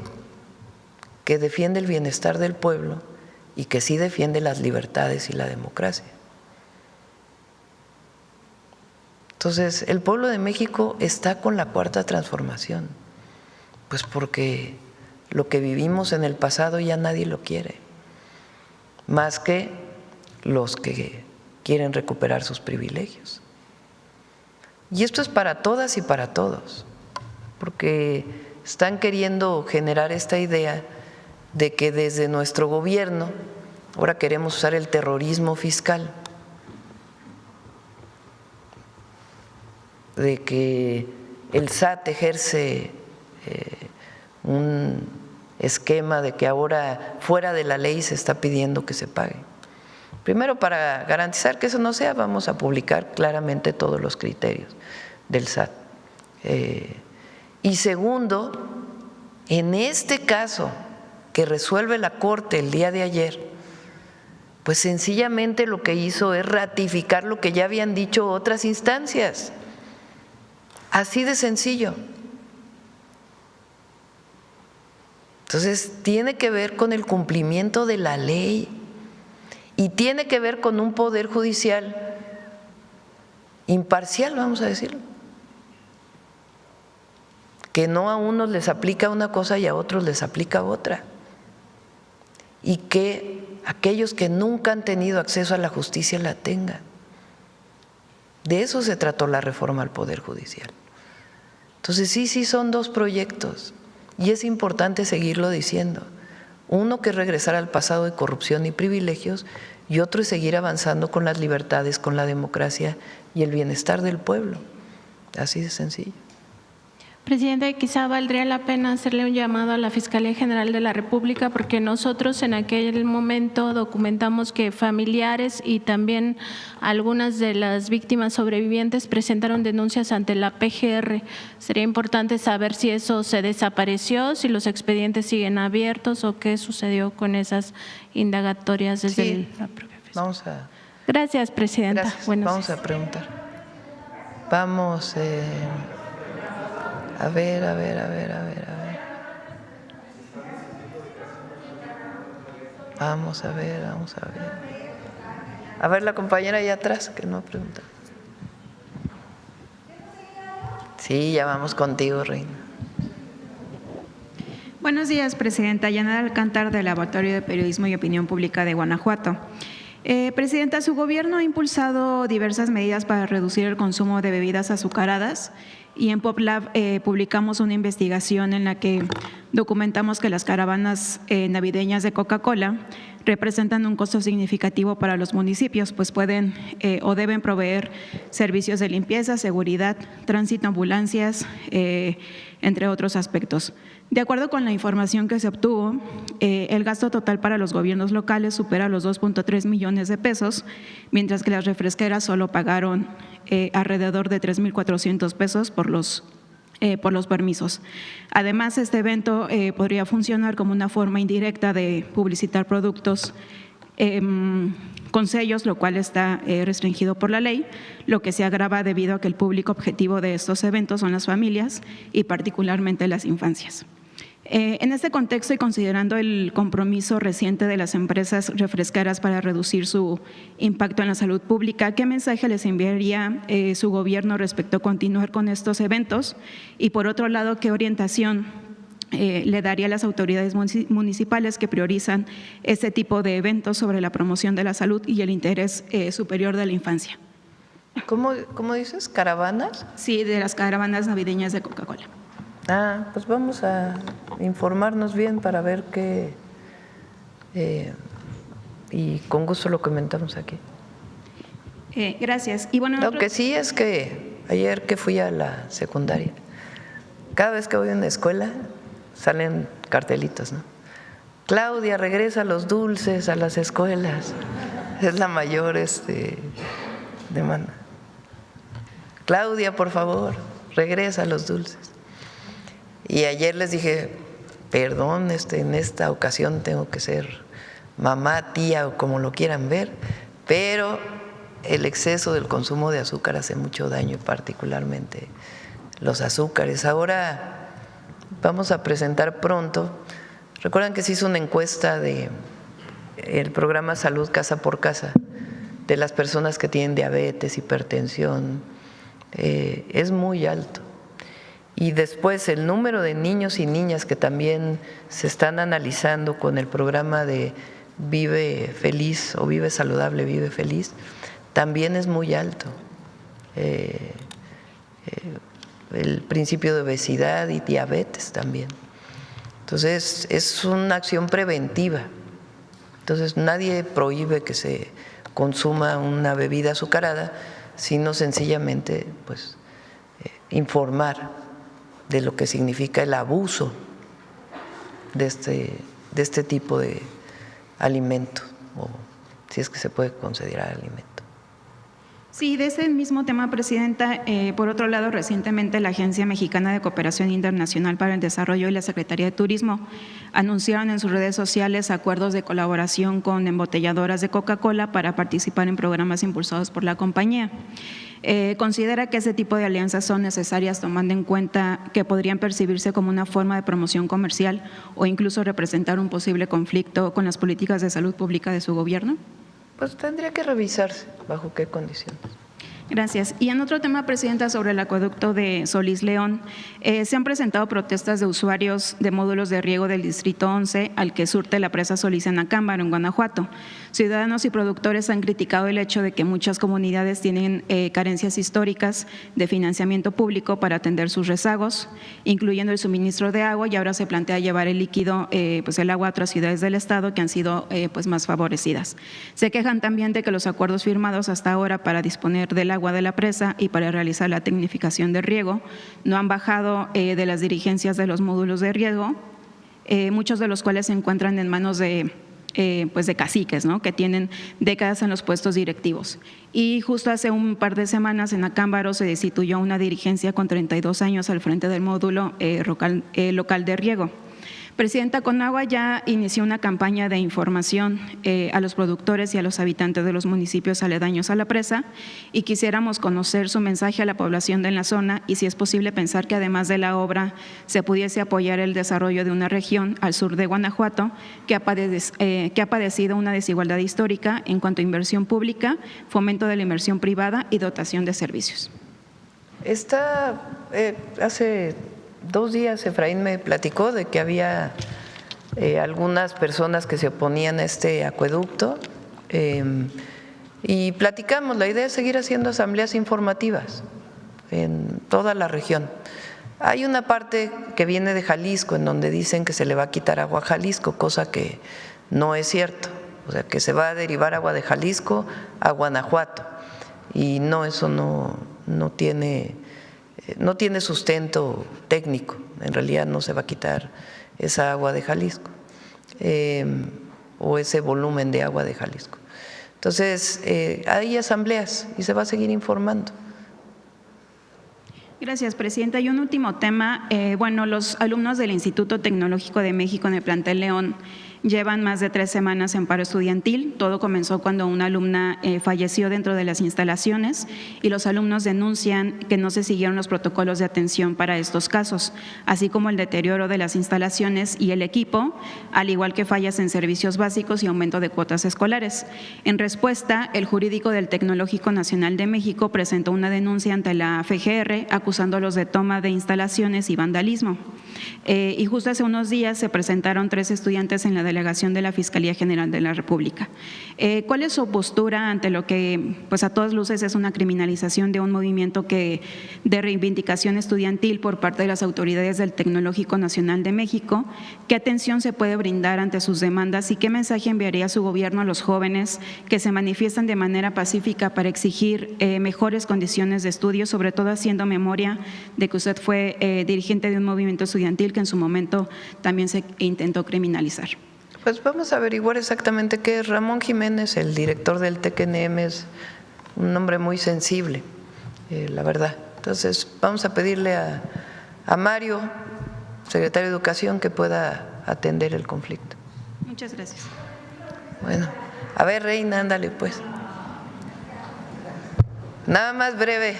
que defiende el bienestar del pueblo y que sí defiende las libertades y la democracia. Entonces, el pueblo de México está con la Cuarta Transformación, pues porque lo que vivimos en el pasado ya nadie lo quiere, más que los que quieren recuperar sus privilegios. Y esto es para todas y para todos, porque están queriendo generar esta idea de que desde nuestro gobierno ahora queremos usar el terrorismo fiscal, de que el SAT ejerce un esquema de que ahora fuera de la ley se está pidiendo que se pague. Primero, para garantizar que eso no sea, vamos a publicar claramente todos los criterios del SAT. Y segundo, en este caso que resuelve la Corte el día de ayer, pues sencillamente lo que hizo es ratificar lo que ya habían dicho otras instancias. Así de sencillo. Entonces, tiene que ver con el cumplimiento de la ley y tiene que ver con un poder judicial imparcial, vamos a decirlo, que no a unos les aplica una cosa y a otros les aplica otra, y que aquellos que nunca han tenido acceso a la justicia la tengan. De eso se trató la reforma al Poder Judicial. Entonces, sí son dos proyectos y es importante seguirlo diciendo. Uno que es regresar al pasado de corrupción y privilegios y otro es seguir avanzando con las libertades, con la democracia y el bienestar del pueblo. Así de sencillo. Presidente, quizá valdría la pena hacerle un llamado a la Fiscalía General de la República, porque nosotros en aquel momento documentamos que familiares y también algunas de las víctimas sobrevivientes presentaron denuncias ante la PGR. Sería importante saber si eso se desapareció, si los expedientes siguen abiertos o qué sucedió con esas indagatorias desde la propia Fiscalía. Vamos a… Gracias, Presidenta. Gracias. Buenos Vamos días. a preguntar. Vamos… A ver. Vamos a ver. A ver, la compañera allá atrás que no pregunta. Sí, ya vamos contigo, Reina. Buenos días, Presidenta. Yanara Alcántar, del Laboratorio de Periodismo y Opinión Pública de Guanajuato. Presidenta, su gobierno ha impulsado diversas medidas para reducir el consumo de bebidas azucaradas y en PopLab publicamos una investigación en la que documentamos que las caravanas navideñas de Coca-Cola representan un costo significativo para los municipios, pues pueden o deben proveer servicios de limpieza, seguridad, tránsito, ambulancias, entre otros aspectos. De acuerdo con la información que se obtuvo, el gasto total para los gobiernos locales supera los 2.3 millones de pesos, mientras que las refresqueras solo pagaron alrededor de 3.400 pesos por los permisos. Además, este evento podría funcionar como una forma indirecta de publicitar productos con sellos, lo cual está restringido por la ley, lo que se agrava debido a que el público objetivo de estos eventos son las familias y particularmente las infancias. En este contexto y considerando el compromiso reciente de las empresas refresqueras para reducir su impacto en la salud pública, ¿qué mensaje les enviaría su gobierno respecto a continuar con estos eventos? Y por otro lado, ¿qué orientación le daría a las autoridades municipales que priorizan este tipo de eventos sobre la promoción de la salud y el interés superior de la infancia? ¿Cómo dices? ¿Caravanas? Sí, de las caravanas navideñas de Coca-Cola. Pues vamos a informarnos bien para ver qué, y con gusto lo comentamos aquí. Gracias. Y bueno, lo que sí es que ayer que fui a la secundaria, cada vez que voy a una escuela salen cartelitos, ¿no? Claudia, regresa los dulces a las escuelas. Es la mayor demanda. Claudia, por favor, regresa los dulces. Y ayer les dije, perdón, en esta ocasión tengo que ser mamá, tía o como lo quieran ver, pero el exceso del consumo de azúcar hace mucho daño, particularmente los azúcares. Ahora vamos a presentar pronto, recuerdan que se hizo una encuesta de el programa Salud Casa por Casa, de las personas que tienen diabetes, hipertensión, es muy alto. Y después el número de niños y niñas que también se están analizando con el programa de Vive Feliz o Vive Saludable, Vive Feliz, también es muy alto. El principio de obesidad y diabetes también. Entonces es una acción preventiva. Entonces nadie prohíbe que se consuma una bebida azucarada, sino sencillamente pues informar de lo que significa el abuso de este tipo de alimento, o si es que se puede considerar alimento. Sí, de ese mismo tema, Presidenta, por otro lado, recientemente la Agencia Mexicana de Cooperación Internacional para el Desarrollo y la Secretaría de Turismo anunciaron en sus redes sociales acuerdos de colaboración con embotelladoras de Coca-Cola para participar en programas impulsados por la compañía. ¿Considera que ese tipo de alianzas son necesarias, tomando en cuenta que podrían percibirse como una forma de promoción comercial o incluso representar un posible conflicto con las políticas de salud pública de su gobierno? Pues tendría que revisarse bajo qué condiciones. Gracias. Y en otro tema, Presidenta, sobre el acueducto de Solís León, se han presentado protestas de usuarios de módulos de riego del Distrito 11 al que surte la presa Solís en Acámbaro, en Guanajuato. Ciudadanos y productores han criticado el hecho de que muchas comunidades tienen carencias históricas de financiamiento público para atender sus rezagos, incluyendo el suministro de agua, y ahora se plantea llevar el líquido, pues el agua a otras ciudades del estado que han sido pues más favorecidas. Se quejan también de que los acuerdos firmados hasta ahora para disponer del agua de la presa y para realizar la tecnificación de riego no han bajado de las dirigencias de los módulos de riego, muchos de los cuales se encuentran en manos de caciques, ¿no?, que tienen décadas en los puestos directivos. Y justo hace un par de semanas en Acámbaro se destituyó una dirigencia con 32 años al frente del módulo local de riego. Presidenta, Conagua ya inició una campaña de información a los productores y a los habitantes de los municipios aledaños a la presa, y quisiéramos conocer su mensaje a la población de la zona y si es posible pensar que además de la obra se pudiese apoyar el desarrollo de una región al sur de Guanajuato que ha padecido una desigualdad histórica en cuanto a inversión pública, fomento de la inversión privada y dotación de servicios. Hace 2 días Efraín me platicó de que había algunas personas que se oponían a este acueducto y platicamos. La idea es seguir haciendo asambleas informativas en toda la región. Hay una parte que viene de Jalisco en donde dicen que se le va a quitar agua a Jalisco, cosa que no es cierto. O sea, que se va a derivar agua de Jalisco a Guanajuato, y no, eso no tiene sustento técnico. En realidad no se va a quitar esa agua de Jalisco o ese volumen de agua de Jalisco. Entonces, hay asambleas y se va a seguir informando. Gracias, Presidenta. Y un último tema. Los alumnos del Instituto Tecnológico de México en el plantel León llevan más de 3 semanas en paro estudiantil. Todo comenzó cuando una alumna falleció dentro de las instalaciones, y los alumnos denuncian que no se siguieron los protocolos de atención para estos casos, así como el deterioro de las instalaciones y el equipo, al igual que fallas en servicios básicos y aumento de cuotas escolares. En respuesta, el jurídico del Tecnológico Nacional de México presentó una denuncia ante la FGR acusándolos de toma de instalaciones y vandalismo. Y justo hace unos días se presentaron 3 estudiantes en la delegación de la Fiscalía General de la República. ¿Cuál es su postura ante lo que, pues a todas luces, es una criminalización de un movimiento de reivindicación estudiantil por parte de las autoridades del Tecnológico Nacional de México? ¿Qué atención se puede brindar ante sus demandas y qué mensaje enviaría su gobierno a los jóvenes que se manifiestan de manera pacífica para exigir mejores condiciones de estudio, sobre todo haciendo memoria de que usted fue dirigente de un movimiento estudiantil que en su momento también se intentó criminalizar? Pues vamos a averiguar exactamente qué es. Ramón Jiménez, el director del TECNM, es un hombre muy sensible, la verdad. Entonces vamos a pedirle a Mario, secretario de Educación, que pueda atender el conflicto. Muchas gracias. Bueno, a ver, Reina, ándale pues. Nada más breve.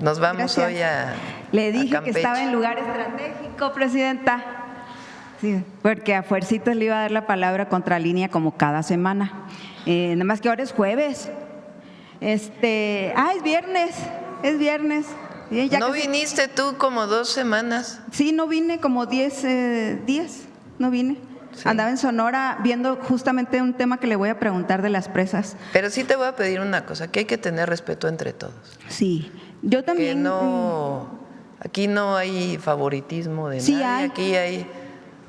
Nos vamos Gracias. hoy a Le dije que Campeche. estaba en lugar estratégico, Presidenta. Sí, porque a fuercitas le iba a dar la palabra Contralínea como cada semana. Nada más que ahora es jueves. Es viernes, es viernes. Bien, ya ¿No casi- viniste tú como 2 semanas? Sí, no vine como 10 días, no vine. Sí. Andaba en Sonora viendo justamente un tema que le voy a preguntar de las presas. Pero sí te voy a pedir una cosa, que hay que tener respeto entre todos. Sí, yo Que también. no, aquí no hay favoritismo de Sí nadie, hay. aquí hay…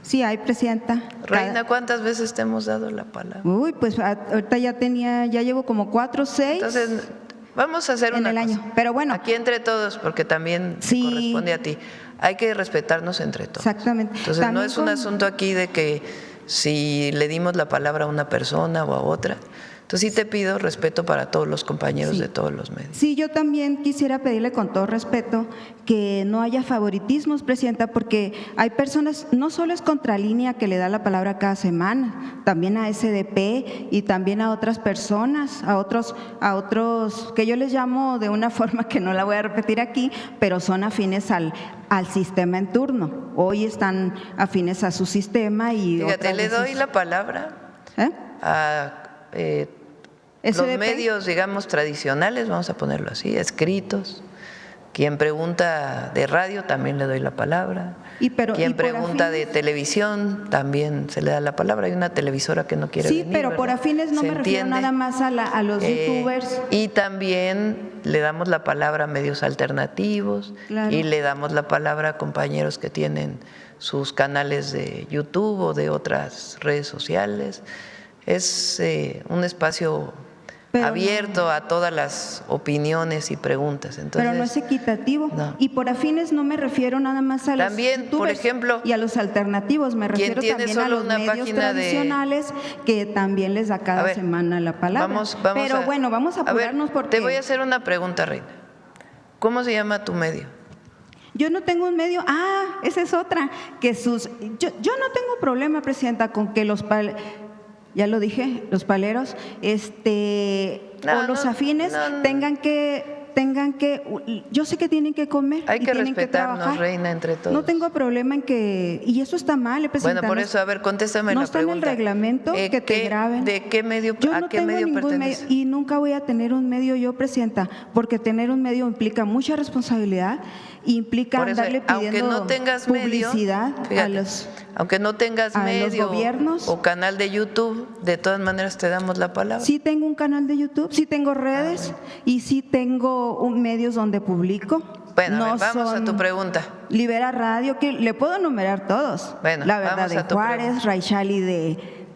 Sí, hay, Presidenta. Reina, ¿cuántas veces te hemos dado la palabra? Uy, pues ahorita ya llevo como 4 o 6. Entonces, vamos a hacer en una el cosa. año. Pero bueno, Aquí entre todos, porque también te Sí. corresponde a ti. Hay que respetarnos entre todos. exactamente. Entonces, no También es un asunto aquí de que si le dimos la palabra a una persona o a otra. Entonces, sí te pido respeto para todos los compañeros Sí. de todos los medios. Sí, yo también quisiera pedirle con todo respeto que no haya favoritismos, Presidenta, porque hay personas, no solo es Contralínea que le da la palabra cada semana, también a SDP y también a otras personas, a otros que yo les llamo de una forma que no la voy a repetir aquí, pero son afines al sistema en turno. Hoy están afines a su sistema y Fíjate, otras le doy veces- la palabra ¿Eh? a los SDP. medios, digamos, tradicionales, vamos a ponerlo así, escritos. Quien pregunta de radio también le doy la palabra. Quien por pregunta de afines- televisión también se le da la palabra. Hay una televisora que no quiere Sí, venir, pero por ¿verdad? afines no ¿Se me refiero entiende? nada más a los youtubers. Y también le damos la palabra a medios alternativos Claro. y le damos la palabra a compañeros que tienen sus canales de YouTube o de otras redes sociales. Es un espacio Pero abierto a todas las opiniones y preguntas. Entonces, Pero no es equitativo. No. Y por afines no me refiero nada más a los También, por youtubers ejemplo, y a los alternativos, me quien refiero tiene también a solo los una medios página de- tradicionales que también les da cada A ver, semana la palabra. vamos Pero a- bueno, vamos a ver, apurarnos porque te voy a hacer una pregunta, Reina. ¿Cómo se llama tu medio? yo no tengo un medio. Esa es otra. Que yo no tengo problema, Presidenta, con que ya lo dije, los paleros, No, o los no, afines no. tengan que, yo sé que tienen que comer Hay y que tienen que respetarnos, trabajar. Reina, entre todos. No tengo problema en que, y eso está mal, Presidenta. Bueno, por no- eso, a ver, contéstame no la está en el pregunta. reglamento que te graben. ¿De qué medio, Yo a no qué tengo medio ningún medio pertenece? y nunca voy a tener un medio yo, Presidenta, porque tener un medio implica mucha responsabilidad, implica Por eso, andarle aunque pidiendo no tengas medio, publicidad fíjate, a los… aunque no tengas a los medio gobiernos. o canal de YouTube, de todas maneras te damos la palabra. Sí tengo un canal de YouTube, sí tengo redes y sí tengo medios donde publico. Bueno, a No ver, vamos a son tu pregunta. Libera Radio, que le puedo enumerar todos. Bueno, La Verdad vamos de a tu Juárez, pregunta. Raichali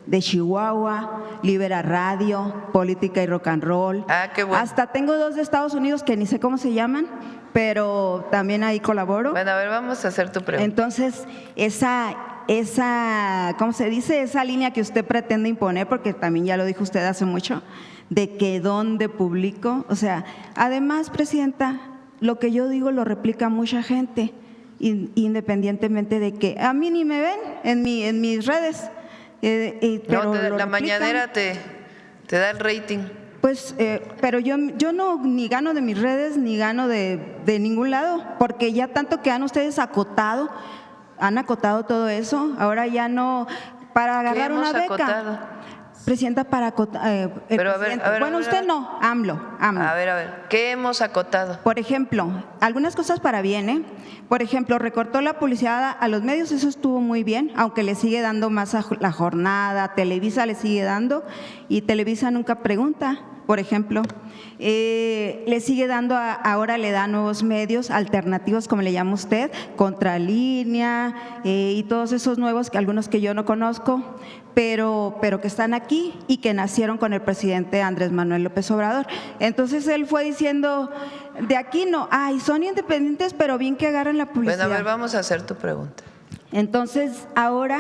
de Chihuahua, Libera Radio, Política y Rock and Roll. Qué bueno. Hasta tengo 2 de Estados Unidos que ni sé cómo se llaman, pero también ahí colaboro. Bueno, a ver, vamos a hacer tu pregunta. Entonces, ¿cómo se dice? Esa línea que usted pretende imponer, porque también ya lo dijo usted hace mucho, de que dónde publico. O sea, además, Presidenta, lo que yo digo lo replica mucha gente, independientemente de que a mí ni me ven en mis redes. Pero No, lo la replican. mañanera te da el rating. Pues, pero yo no ni gano de mis redes ni gano de ningún lado, porque ya tanto que han ustedes han acotado todo eso. Ahora ya no, para agarrar hemos una beca. acotado? Presidenta, para acotar. Pero a ver, Bueno, usted no, AMLO. A ver, ¿qué hemos acotado? Por ejemplo, algunas cosas para bien, ¿eh? Por ejemplo, recortó la publicidad a los medios, eso estuvo muy bien, aunque le sigue dando más a La Jornada, Televisa le sigue dando, y Televisa nunca pregunta, por ejemplo. Le sigue dando, ahora le da nuevos medios alternativos, como le llama usted, Contralínea, y todos esos nuevos, algunos que yo no conozco, pero que están aquí y que nacieron con el presidente Andrés Manuel López Obrador. Entonces él fue diciendo, de aquí no, son independientes, pero bien que agarren la publicidad. Bueno, a ver, vamos a hacer tu pregunta. Entonces ahora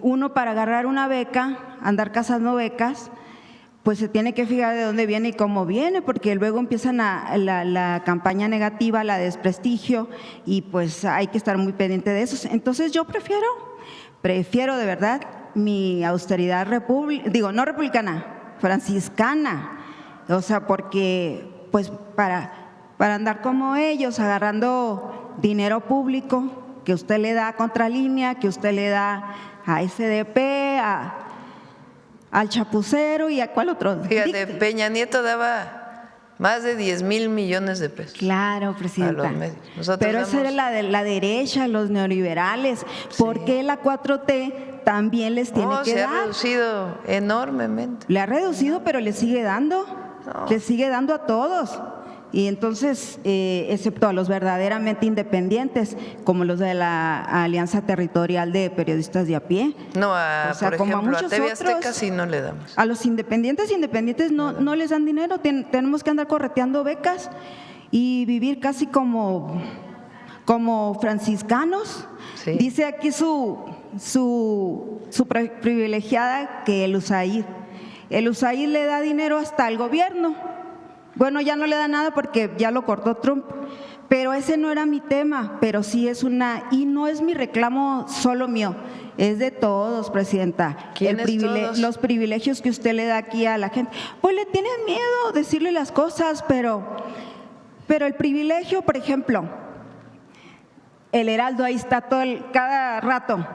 uno para agarrar una beca, andar cazando becas, pues se tiene que fijar de dónde viene y cómo viene, porque luego empiezan la campaña negativa, la desprestigio, y pues hay que estar muy pendiente de eso. Entonces yo prefiero de verdad mi austeridad no republicana, franciscana. O sea, porque pues para andar como ellos, agarrando dinero público que usted le da a Contralínea, que usted le da a SDP, al Chapucero y a cuál otro. Fíjate, Peña Nieto daba más de 10,000 millones de pesos. Claro, presidenta. A los medios. Pero esa era la derecha, los neoliberales. ¿Por qué la 4T también les tiene que se dar? ha reducido enormemente. Le ha reducido, pero le sigue dando. Le sigue dando a todos. Y entonces, excepto a los verdaderamente independientes, como los de la Alianza Territorial de Periodistas de a pie. No, como por a ejemplo, muchos a TV Azteca otros, sí no le damos. a los independientes no les dan dinero. Tenemos que andar correteando becas y vivir casi como franciscanos. Sí. Dice aquí su privilegiada que el USAID le da dinero hasta al gobierno. Bueno, ya no le da nada porque ya lo cortó Trump, pero ese no era mi tema, pero sí es y no es mi reclamo solo mío, es de todos, presidenta. Todos? Los privilegios que usted le da aquí a la gente, pues le tienen miedo decirle las cosas, pero el privilegio, por ejemplo, el Heraldo ahí está cada rato.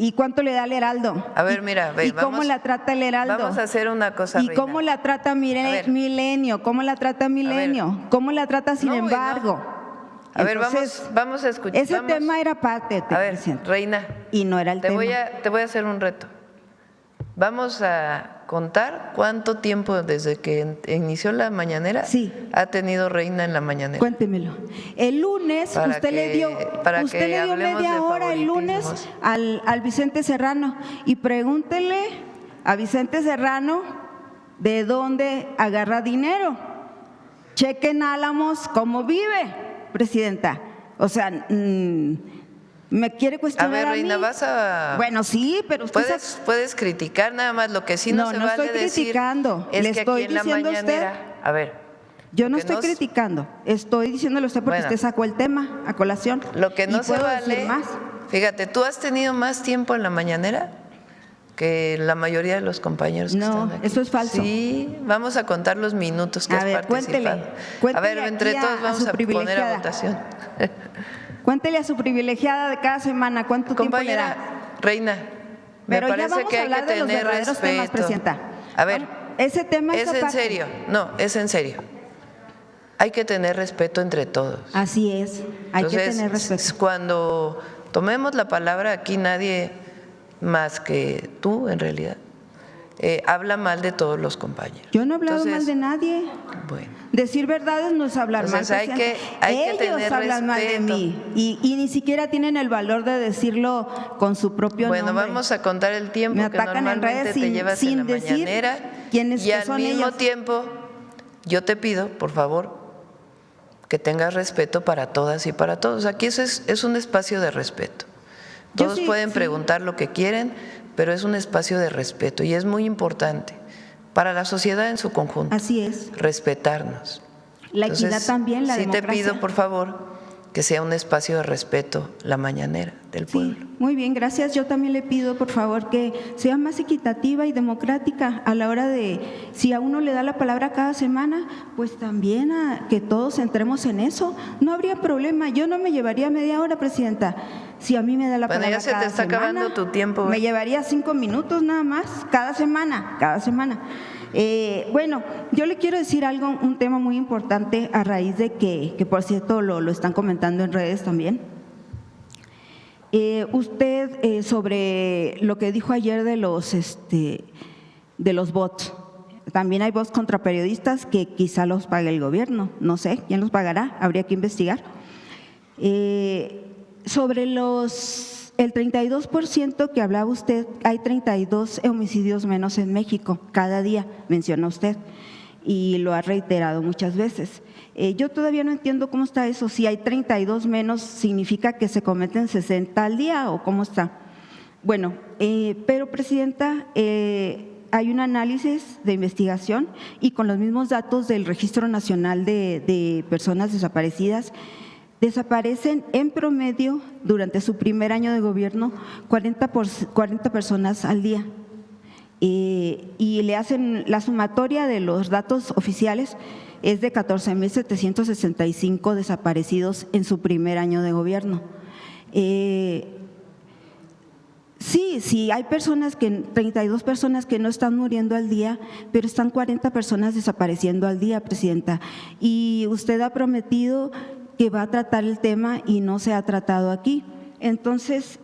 ¿Y cuánto le da el Heraldo? A ver, mira, ¿Y cómo la trata el Heraldo? Vamos a hacer una cosa, ¿Y Reina. cómo la trata Milenio? ¿Cómo la trata Milenio? ¿Cómo la trata Sin Embargo? A ver, Entonces, vamos a escuchar. Ese tema era parte, A ver, presidenta. Reina. Y no era el tema. Te voy a hacer un reto. Vamos a contar cuánto tiempo desde que inició la mañanera ha tenido Reina en la mañanera. Cuéntemelo. El lunes usted le dio media hora el lunes al Vicente Serrano y pregúntele a Vicente Serrano de dónde agarra dinero. Chequen Álamos cómo vive, presidenta. O sea, ¿me quiere cuestionar a ver, Reina, mí? vas a… Bueno, sí, pero usted… Puedes criticar nada más, lo que sí no se vale decir… No estoy criticando, es le que estoy aquí en la diciendo a usted… mañanera… A ver… Yo no estoy criticando, estoy diciéndole a usted porque usted sacó el tema a colación. Lo que no y se puedo vale… decir más. Fíjate, ¿tú has tenido más tiempo en la mañanera que la mayoría de los compañeros que están aquí? No, eso es falso. Sí, vamos a contar los minutos que has participado. Cuéntele a ver, entre todos vamos a poner a votación. Cuéntele a su privilegiada de cada semana cuánto tiempo le da. Reina, me parece que hay que tener respeto. Temas, presidenta. A ver, ese tema es en serio. No, es en serio. Hay que tener respeto entre todos. Así es, hay que tener respeto. Cuando tomemos la palabra aquí, nadie más que tú, en realidad, habla mal de todos los compañeros. Yo no he hablado mal de nadie. Bueno. Decir verdades no es hablar mal. Hay que Ellos hablan mal de mí y ni siquiera tienen el valor de decirlo con su propio nombre. Bueno, vamos a contar el tiempo Me que atacan normalmente en redes te llevas en la mañanera y al mismo tiempo yo te pido, por favor, que tengas respeto para todas y para todos. Aquí es un espacio de respeto. Todos pueden preguntar lo que quieren, pero es un espacio de respeto y es muy importante para la sociedad en su conjunto. Así es. Respetarnos. La equidad también, la democracia. Sí te pido, por favor, que sea un espacio de respeto la mañanera del pueblo. Sí, muy bien, gracias. Yo también le pido, por favor, que sea más equitativa y democrática a la hora de, si a uno le da la palabra cada semana, pues también a que todos entremos en eso. No habría problema. Yo no me llevaría media hora, presidenta. Si a mí me da la palabra cada semana. Ya se te está acabando tu tiempo. Me llevaría 5 minutos nada más, cada semana. Bueno, yo le quiero decir algo, un tema muy importante a raíz de que por cierto lo están comentando en redes también. Usted sobre lo que dijo ayer de los bots. También hay bots contra periodistas que quizá los pague el gobierno. No sé quién los pagará, habría que investigar. Sobre el 32% que hablaba usted, hay 32 homicidios menos en México cada día, menciona usted, y lo ha reiterado muchas veces. Yo todavía no entiendo cómo está eso, si hay 32 menos, ¿significa que se cometen 60 al día o cómo está? Bueno, pero presidenta, hay un análisis de investigación y con los mismos datos del Registro Nacional de Personas Desaparecidas, desaparecen en promedio durante su primer año de gobierno 40 personas al día. Y le hacen la sumatoria de los datos oficiales es de 14,765 desaparecidos en su primer año de gobierno. Sí, hay 32 personas que no están muriendo al día, pero están 40 personas desapareciendo al día, Presidenta. Y usted ha prometido que va a tratar el tema y no se ha tratado aquí. Entonces,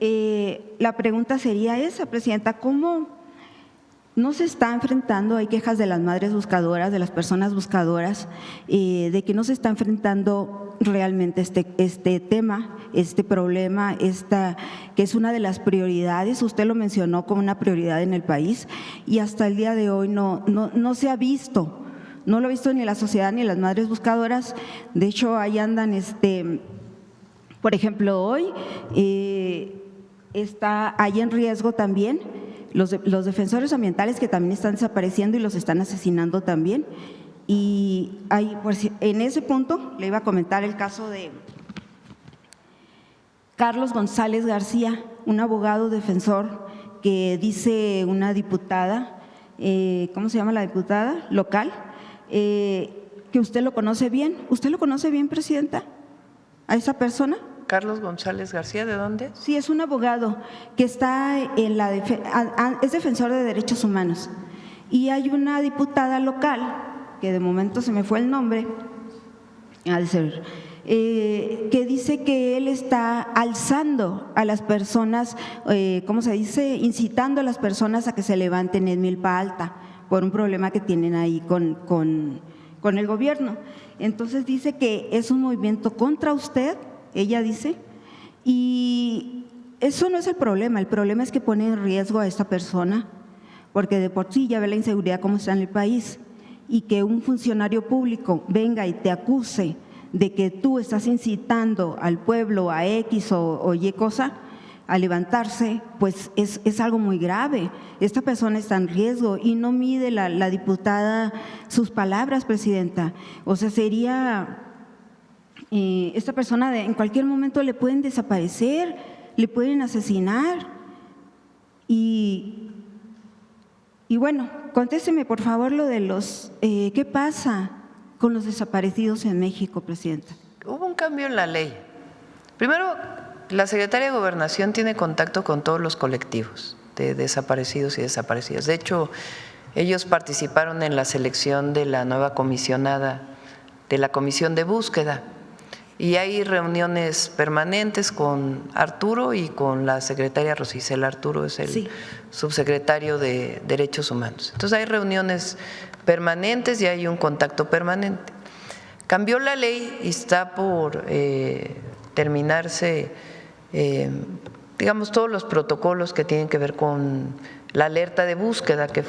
la pregunta sería esa, Presidenta, ¿cómo no se está enfrentando? Hay quejas de las madres buscadoras, de las personas buscadoras, de que no se está enfrentando realmente este tema, este problema, que es una de las prioridades. Usted lo mencionó como una prioridad en el país y hasta el día de hoy no se ha visto. No lo ha visto ni la sociedad ni las madres buscadoras. De hecho, ahí andan, por ejemplo, hoy hay en riesgo también los defensores ambientales, que también están desapareciendo y los están asesinando también. Y pues, en ese punto le iba a comentar el caso de Carlos González García, un abogado defensor que dice una diputada, ¿cómo se llama la diputada? Local, que usted lo conoce bien. ¿Usted lo conoce bien, Presidenta, a esa persona? Carlos González García, ¿de dónde? Sí, es un abogado que está es defensor de derechos humanos. Y hay una diputada local, que de momento se me fue el nombre, que dice que él está alzando a las personas, ¿cómo se dice? Incitando a las personas a que se levanten en Milpa Alta por un problema que tienen ahí con el gobierno. Entonces dice que es un movimiento contra usted, ella dice, y eso no es el problema es que pone en riesgo a esta persona, porque de por sí ya ve la inseguridad como está en el país, y que un funcionario público venga y te acuse de que tú estás incitando al pueblo a X o Y cosa, a levantarse, pues es algo muy grave. Esta persona está en riesgo y no mide la diputada sus palabras, Presidenta. O sea, sería… esta persona en cualquier momento le pueden desaparecer, le pueden asesinar. Y bueno, contésteme por favor lo de ¿qué pasa con los desaparecidos en México, Presidenta? Hubo un cambio en la ley. Primero, la Secretaría de Gobernación tiene contacto con todos los colectivos de desaparecidos y desaparecidas. De hecho, ellos participaron en la selección de la nueva comisionada de la Comisión de Búsqueda. Y hay reuniones permanentes con Arturo y con la secretaria Rosicela. Arturo es el subsecretario de Derechos Humanos. Entonces hay reuniones permanentes y hay un contacto permanente. Cambió la ley y está por terminarse, digamos, todos los protocolos que tienen que ver con la alerta de búsqueda, que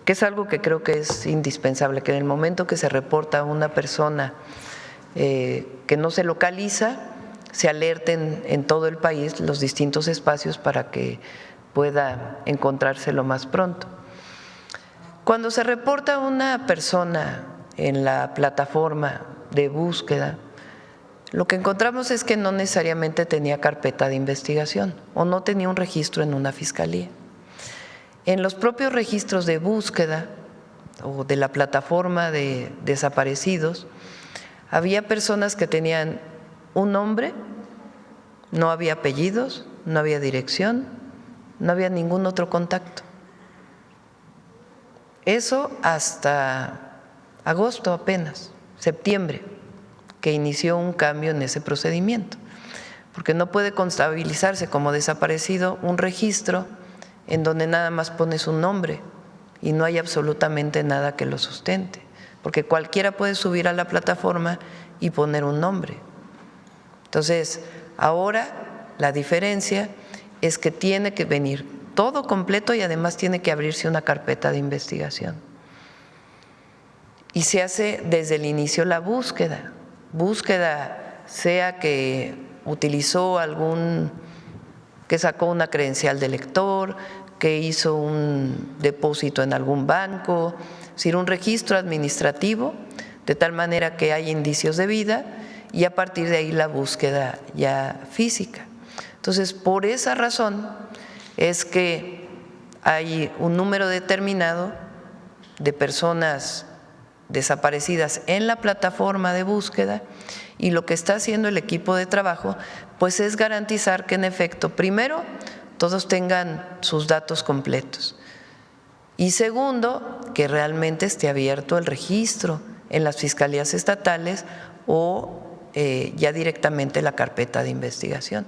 es algo que creo que es indispensable, que en el momento que se reporta a una persona que no se localiza, se alerten en todo el país los distintos espacios para que pueda encontrarse lo más pronto. Cuando se reporta a una persona en la plataforma de búsqueda, lo que encontramos es que no necesariamente tenía carpeta de investigación o no tenía un registro en una fiscalía. En los propios registros de búsqueda o de la plataforma de desaparecidos, había personas que tenían un nombre, no había apellidos, no había dirección, no había ningún otro contacto. Eso hasta agosto apenas, septiembre, que inició un cambio en ese procedimiento, porque no puede contabilizarse como desaparecido un registro en donde nada más pones un nombre y no hay absolutamente nada que lo sustente, porque cualquiera puede subir a la plataforma y poner un nombre. Entonces, ahora la diferencia es que tiene que venir todo completo y además tiene que abrirse una carpeta de investigación. Y se hace desde el inicio la búsqueda sea que utilizó que sacó una credencial de lector, que hizo un depósito en algún banco, es decir, un registro administrativo, de tal manera que hay indicios de vida y a partir de ahí la búsqueda ya física. Entonces, por esa razón es que hay un número determinado de personas desaparecidas en la plataforma de búsqueda, y lo que está haciendo el equipo de trabajo pues es garantizar que en efecto, primero, todos tengan sus datos completos, y segundo, que realmente esté abierto el registro en las fiscalías estatales o ya directamente la carpeta de investigación.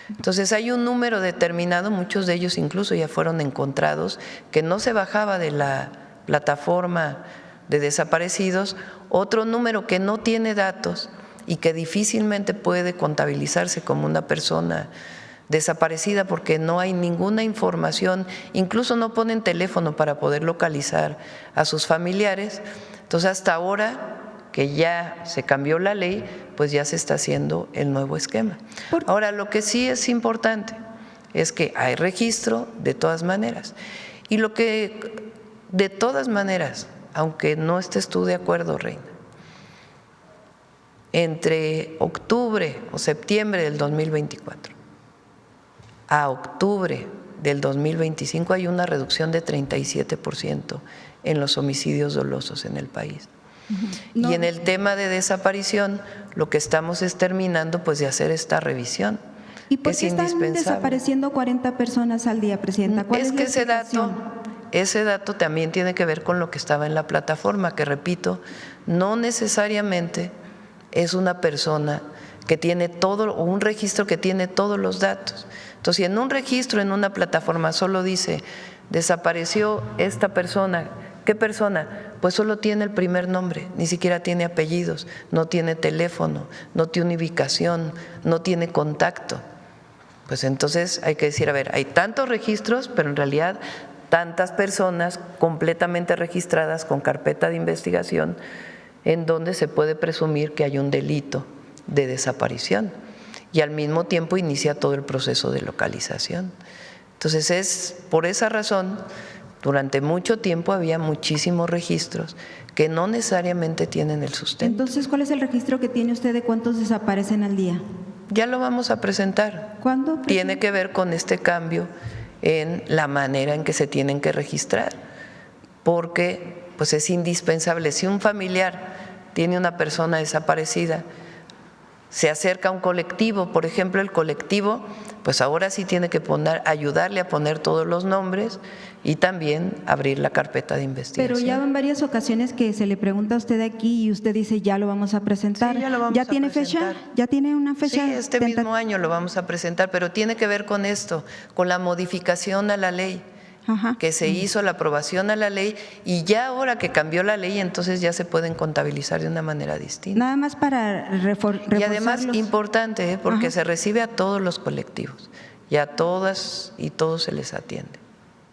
Entonces hay un número determinado, muchos de ellos incluso ya fueron encontrados, que no se bajaba de la plataforma de desaparecidos, otro número que no tiene datos y que difícilmente puede contabilizarse como una persona desaparecida porque no hay ninguna información, incluso no ponen teléfono para poder localizar a sus familiares. Entonces hasta ahora que ya se cambió la ley, pues ya se está haciendo el nuevo esquema. Ahora, lo que sí es importante es que hay registro de todas maneras, y lo que de todas maneras, aunque no estés tú de acuerdo, Reina, entre octubre o septiembre del 2024 a octubre del 2025 hay una reducción de 37% en los homicidios dolosos en el país. No. Y en el tema de desaparición, lo que estamos es terminando pues de hacer esta revisión. ¿Y por qué están desapareciendo 40 personas al día, Presidenta? Es que ese dato también tiene que ver con lo que estaba en la plataforma, que repito, no necesariamente es una persona que tiene todo, o un registro que tiene todos los datos. Entonces, si en un registro, en una plataforma solo dice desapareció esta persona, ¿qué persona? Pues solo tiene el primer nombre, ni siquiera tiene apellidos, no tiene teléfono, no tiene ubicación, no tiene contacto. Pues entonces hay que decir, a ver, hay tantos registros, pero en realidad tantas personas completamente registradas con carpeta de investigación en donde se puede presumir que hay un delito de desaparición y al mismo tiempo inicia todo el proceso de localización. Entonces es por esa razón, durante mucho tiempo había muchísimos registros que no necesariamente tienen el sustento. Entonces, ¿cuál es el registro que tiene usted de cuántos desaparecen al día? Ya lo vamos a presentar. ¿Cuándo? Tiene que ver con este cambio en la manera en que se tienen que registrar, porque pues es indispensable. Si un familiar tiene una persona desaparecida, se acerca a un colectivo, por ejemplo, el colectivo, pues ahora sí tiene que ayudarle a poner todos los nombres y también abrir la carpeta de investigación. Pero ya van varias ocasiones que se le pregunta a usted aquí y usted dice ya lo vamos a presentar. Sí, ya lo vamos ¿Ya tiene fecha? ¿Ya tiene una fecha? Sí, este mismo año lo vamos a presentar, pero tiene que ver con esto, con la modificación a la ley. Ajá. Que se hizo la aprobación a la ley y ya ahora que cambió la ley, entonces ya se pueden contabilizar de una manera distinta. Nada más para reforzarlos. Y además importante, porque se recibe a todos los colectivos y a todas y todos se les atiende.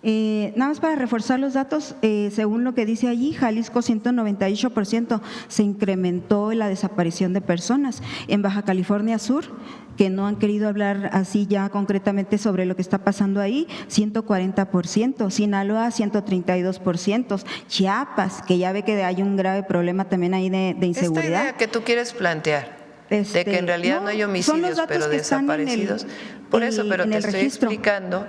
Nada más para reforzar los datos, según lo que dice allí, Jalisco 198% se incrementó la desaparición de personas. En Baja California Sur, que no han querido hablar así ya concretamente sobre lo que está pasando ahí, 140%, Sinaloa 132%, Chiapas, que ya ve que hay un grave problema también ahí de inseguridad. Esta idea que tú quieres plantear, de que en realidad no hay homicidios, pero desaparecidos, por eso, pero te estoy explicando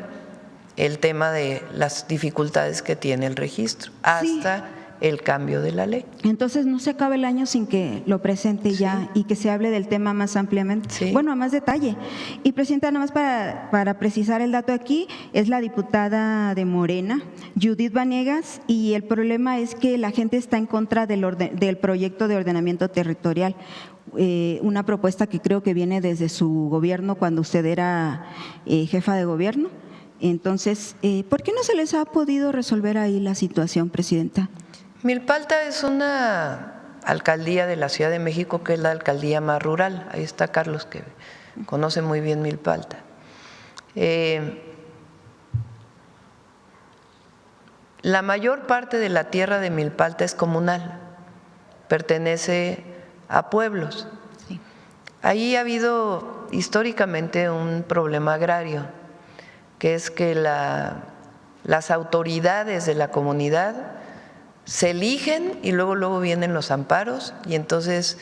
el tema de las dificultades que tiene el registro hasta el cambio de la ley. Entonces no se acaba el año sin que lo presente ya y que se hable del tema más ampliamente, bueno, a más detalle. Y Presidenta, nada más para precisar el dato aquí, es la diputada de Morena, Judith Vanegas, y el problema es que la gente está en contra del proyecto de ordenamiento territorial. Una propuesta que creo que viene desde su gobierno cuando usted era jefa de gobierno. Entonces, ¿por qué no se les ha podido resolver ahí la situación, Presidenta? Milpalta es una alcaldía de la Ciudad de México que es la alcaldía más rural. Ahí está Carlos, que conoce muy bien Milpalta. La mayor parte de la tierra de Milpalta es comunal, pertenece a pueblos. Sí. Ahí ha habido históricamente un problema agrario, que es que las autoridades de la comunidad se eligen y luego vienen los amparos y entonces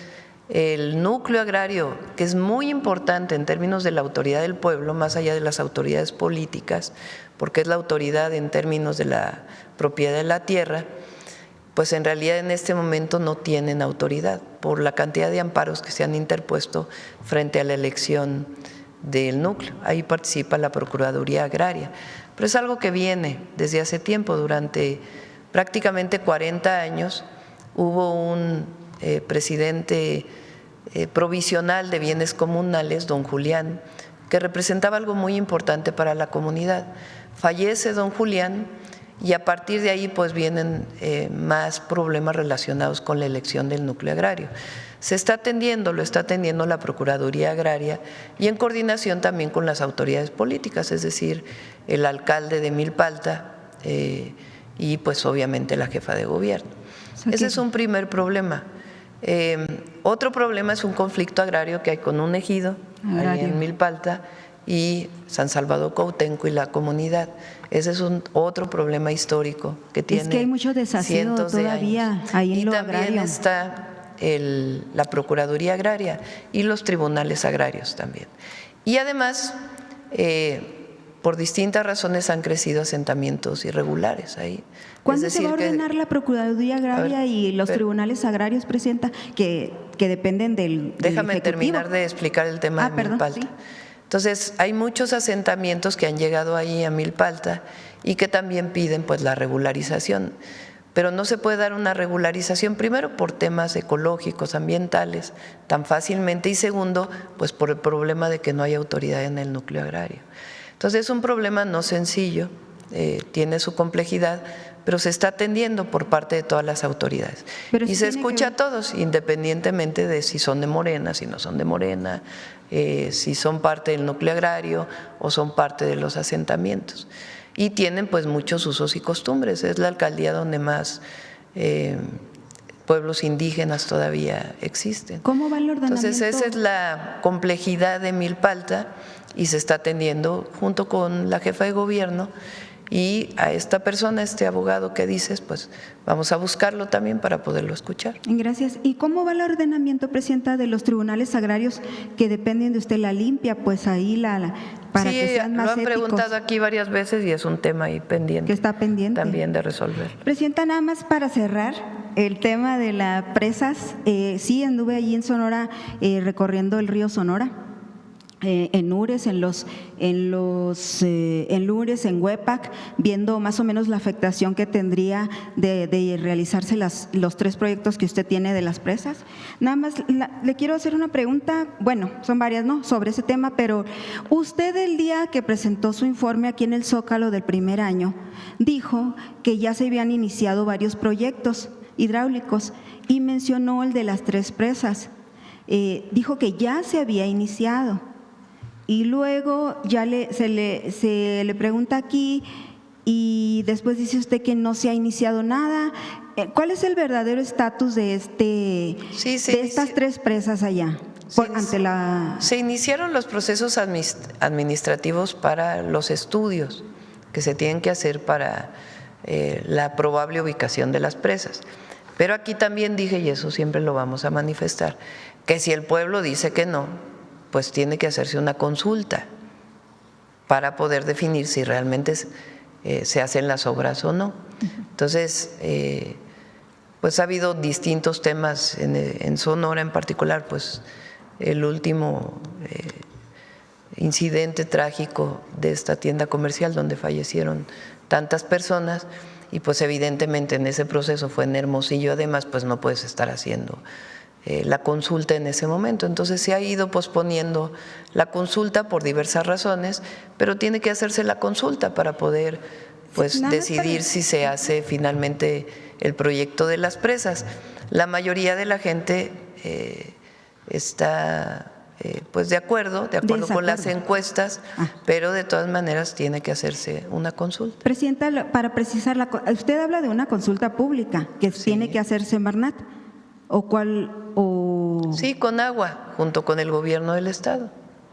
el núcleo agrario, que es muy importante en términos de la autoridad del pueblo, más allá de las autoridades políticas, porque es la autoridad en términos de la propiedad de la tierra, pues en realidad en este momento no tienen autoridad por la cantidad de amparos que se han interpuesto frente a la elección del núcleo. Ahí participa la Procuraduría Agraria, pero es algo que viene desde hace tiempo. Durante prácticamente 40 años hubo un presidente provisional de bienes comunales, don Julián, que representaba algo muy importante para la comunidad. Fallece don Julián y a partir de ahí pues vienen más problemas relacionados con la elección del núcleo agrario. Se está atendiendo, lo está atendiendo la Procuraduría Agraria y en coordinación también con las autoridades políticas, es decir, el alcalde de Milpalta y pues obviamente la jefa de gobierno. Ese es un primer problema. Otro problema es un conflicto agrario que hay con un ejido ahí en Milpalta y San Salvador Cuauhtenco y la comunidad. Ese es otro problema histórico que tiene. Es que hay mucho desasido todavía ahí en lo agrario. Y también está la Procuraduría Agraria y los tribunales agrarios también. Y además, por distintas razones han crecido asentamientos irregulares ahí. ¿Cuándo se va a ordenar la Procuraduría Agraria y los tribunales agrarios, Presidenta, que dependen del Déjame Ejecutivo? terminar de explicar el tema de Milpalta. Sí. Entonces, hay muchos asentamientos que han llegado ahí a Milpalta y que también piden pues la regularización. Pero no se puede dar una regularización, primero por temas ecológicos, ambientales, tan fácilmente, y segundo, pues por el problema de que no hay autoridad en el núcleo agrario. Entonces es un problema no sencillo, tiene su complejidad, pero se está atendiendo por parte de todas las autoridades. Y se escucha a todos, independientemente de si son de Morena, si no son de Morena, si son parte del núcleo agrario o son parte de los asentamientos. Y tienen pues muchos usos y costumbres. Es la alcaldía donde más pueblos indígenas todavía existen. ¿Cómo va el ordenamiento? Entonces esa es la complejidad de Milpalta y se está atendiendo junto con la jefa de gobierno y a esta persona, este abogado que dices, pues vamos a buscarlo también para poderlo escuchar. Gracias. ¿Y cómo va el ordenamiento, Presidenta, de los tribunales agrarios que dependen de usted, la limpia, pues ahí para sí, que sean más lo han éticos? preguntado aquí varias veces y es un tema ahí pendiente. Que está pendiente. También de resolver. Presidenta, nada más para cerrar el tema de las presas, sí anduve allí en Sonora recorriendo el río Sonora. En Ures, en Lures, en Huepac, viendo más o menos la afectación que tendría de realizarse los 3 proyectos que usted tiene de las presas. Nada más le quiero hacer una pregunta, bueno, son varias, ¿no?, sobre ese tema, pero usted el día que presentó su informe aquí en el Zócalo del primer año, dijo que ya se habían iniciado varios proyectos hidráulicos y mencionó el de las 3 presas. Dijo que ya se había iniciado. Y luego ya se le pregunta aquí y después dice usted que no se ha iniciado nada. ¿Cuál es el verdadero estatus de estas 3 presas allá? Se iniciaron los procesos administrativos para los estudios que se tienen que hacer para la probable ubicación de las presas. Pero aquí también dije, y eso siempre lo vamos a manifestar, que si el pueblo dice que no, pues tiene que hacerse una consulta para poder definir si realmente se hacen las obras o no. Entonces, pues ha habido distintos temas en Sonora en particular, pues el último incidente trágico de esta tienda comercial donde fallecieron tantas personas y pues evidentemente en ese proceso fue en Hermosillo, además pues no puedes estar haciendo la consulta en ese momento. Entonces se ha ido posponiendo la consulta por diversas razones, pero tiene que hacerse la consulta para poder pues decidir si se hace finalmente el proyecto de las presas. La mayoría de la gente está pues de acuerdo con las encuestas, pero de todas maneras tiene que hacerse una consulta. Presidenta, para precisar, usted habla de una consulta pública que tiene que hacerse en Barnat. Sí, con agua, junto con el gobierno del estado.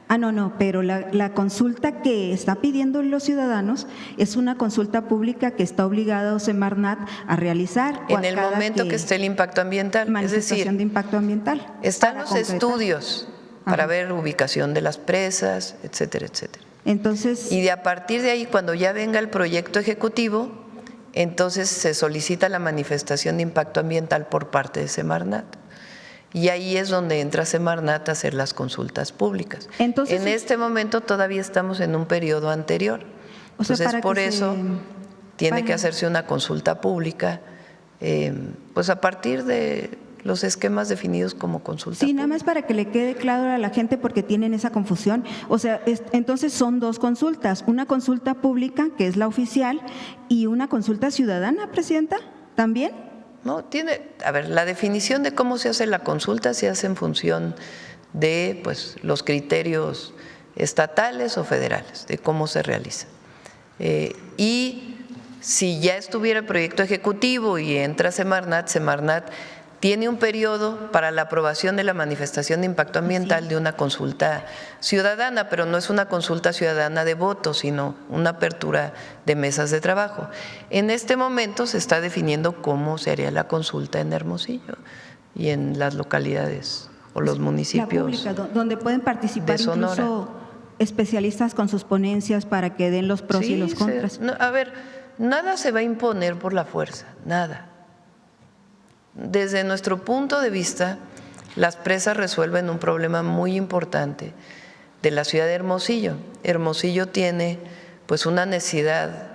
No, pero la consulta que está pidiendo los ciudadanos es una consulta pública que está obligado Semarnat a realizar. En el momento que esté el impacto ambiental, es decir, de impacto ambiental. Están los estudios para ver ubicación de las presas, etcétera, etcétera. Entonces, y a partir de ahí, cuando ya venga el proyecto ejecutivo, entonces se solicita la manifestación de impacto ambiental por parte de Semarnat. Y ahí es donde entra Semarnat a hacer las consultas públicas. Entonces, en este momento todavía estamos en un periodo anterior. Entonces, por eso tiene que hacerse una consulta pública, pues a partir de los esquemas definidos como consulta pública. Nada más para que le quede claro a la gente porque tienen esa confusión. O sea, entonces son dos consultas, una consulta pública, que es la oficial, y una consulta ciudadana, Presidenta, ¿también? No, a ver, la definición de cómo se hace la consulta se hace en función de pues, los criterios estatales o federales, de cómo se realiza. Y si ya estuviera el proyecto ejecutivo y entra Semarnat, Semarnat tiene un periodo para la aprobación de la manifestación de impacto ambiental de una consulta ciudadana, pero no es una consulta ciudadana de votos, sino una apertura de mesas de trabajo. En este momento se está definiendo cómo se haría la consulta en Hermosillo y en las localidades o los municipios. La pública, donde pueden participar incluso especialistas con sus ponencias para que den los pros y los contras. A ver, nada se va a imponer por la fuerza, nada. Desde nuestro punto de vista, las presas resuelven un problema muy importante de la ciudad de Hermosillo. Hermosillo tiene pues una necesidad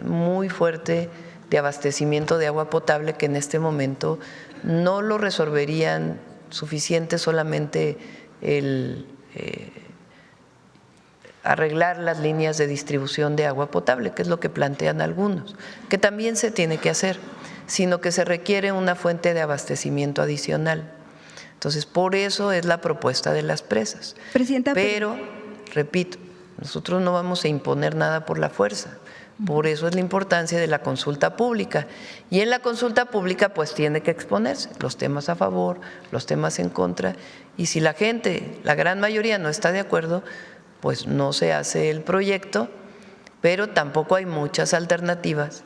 muy fuerte de abastecimiento de agua potable que en este momento no lo resolverían suficiente solamente el arreglar las líneas de distribución de agua potable, que es lo que plantean algunos, que también se tiene que hacer, sino que se requiere una fuente de abastecimiento adicional. Entonces, por eso es la propuesta de las presas. Presidenta, pero, repito, nosotros no vamos a imponer nada por la fuerza. Por eso es la importancia de la consulta pública. Y en la consulta pública pues tiene que exponerse los temas a favor, los temas en contra. Y si la gente, la gran mayoría no está de acuerdo, pues no se hace el proyecto, pero tampoco hay muchas alternativas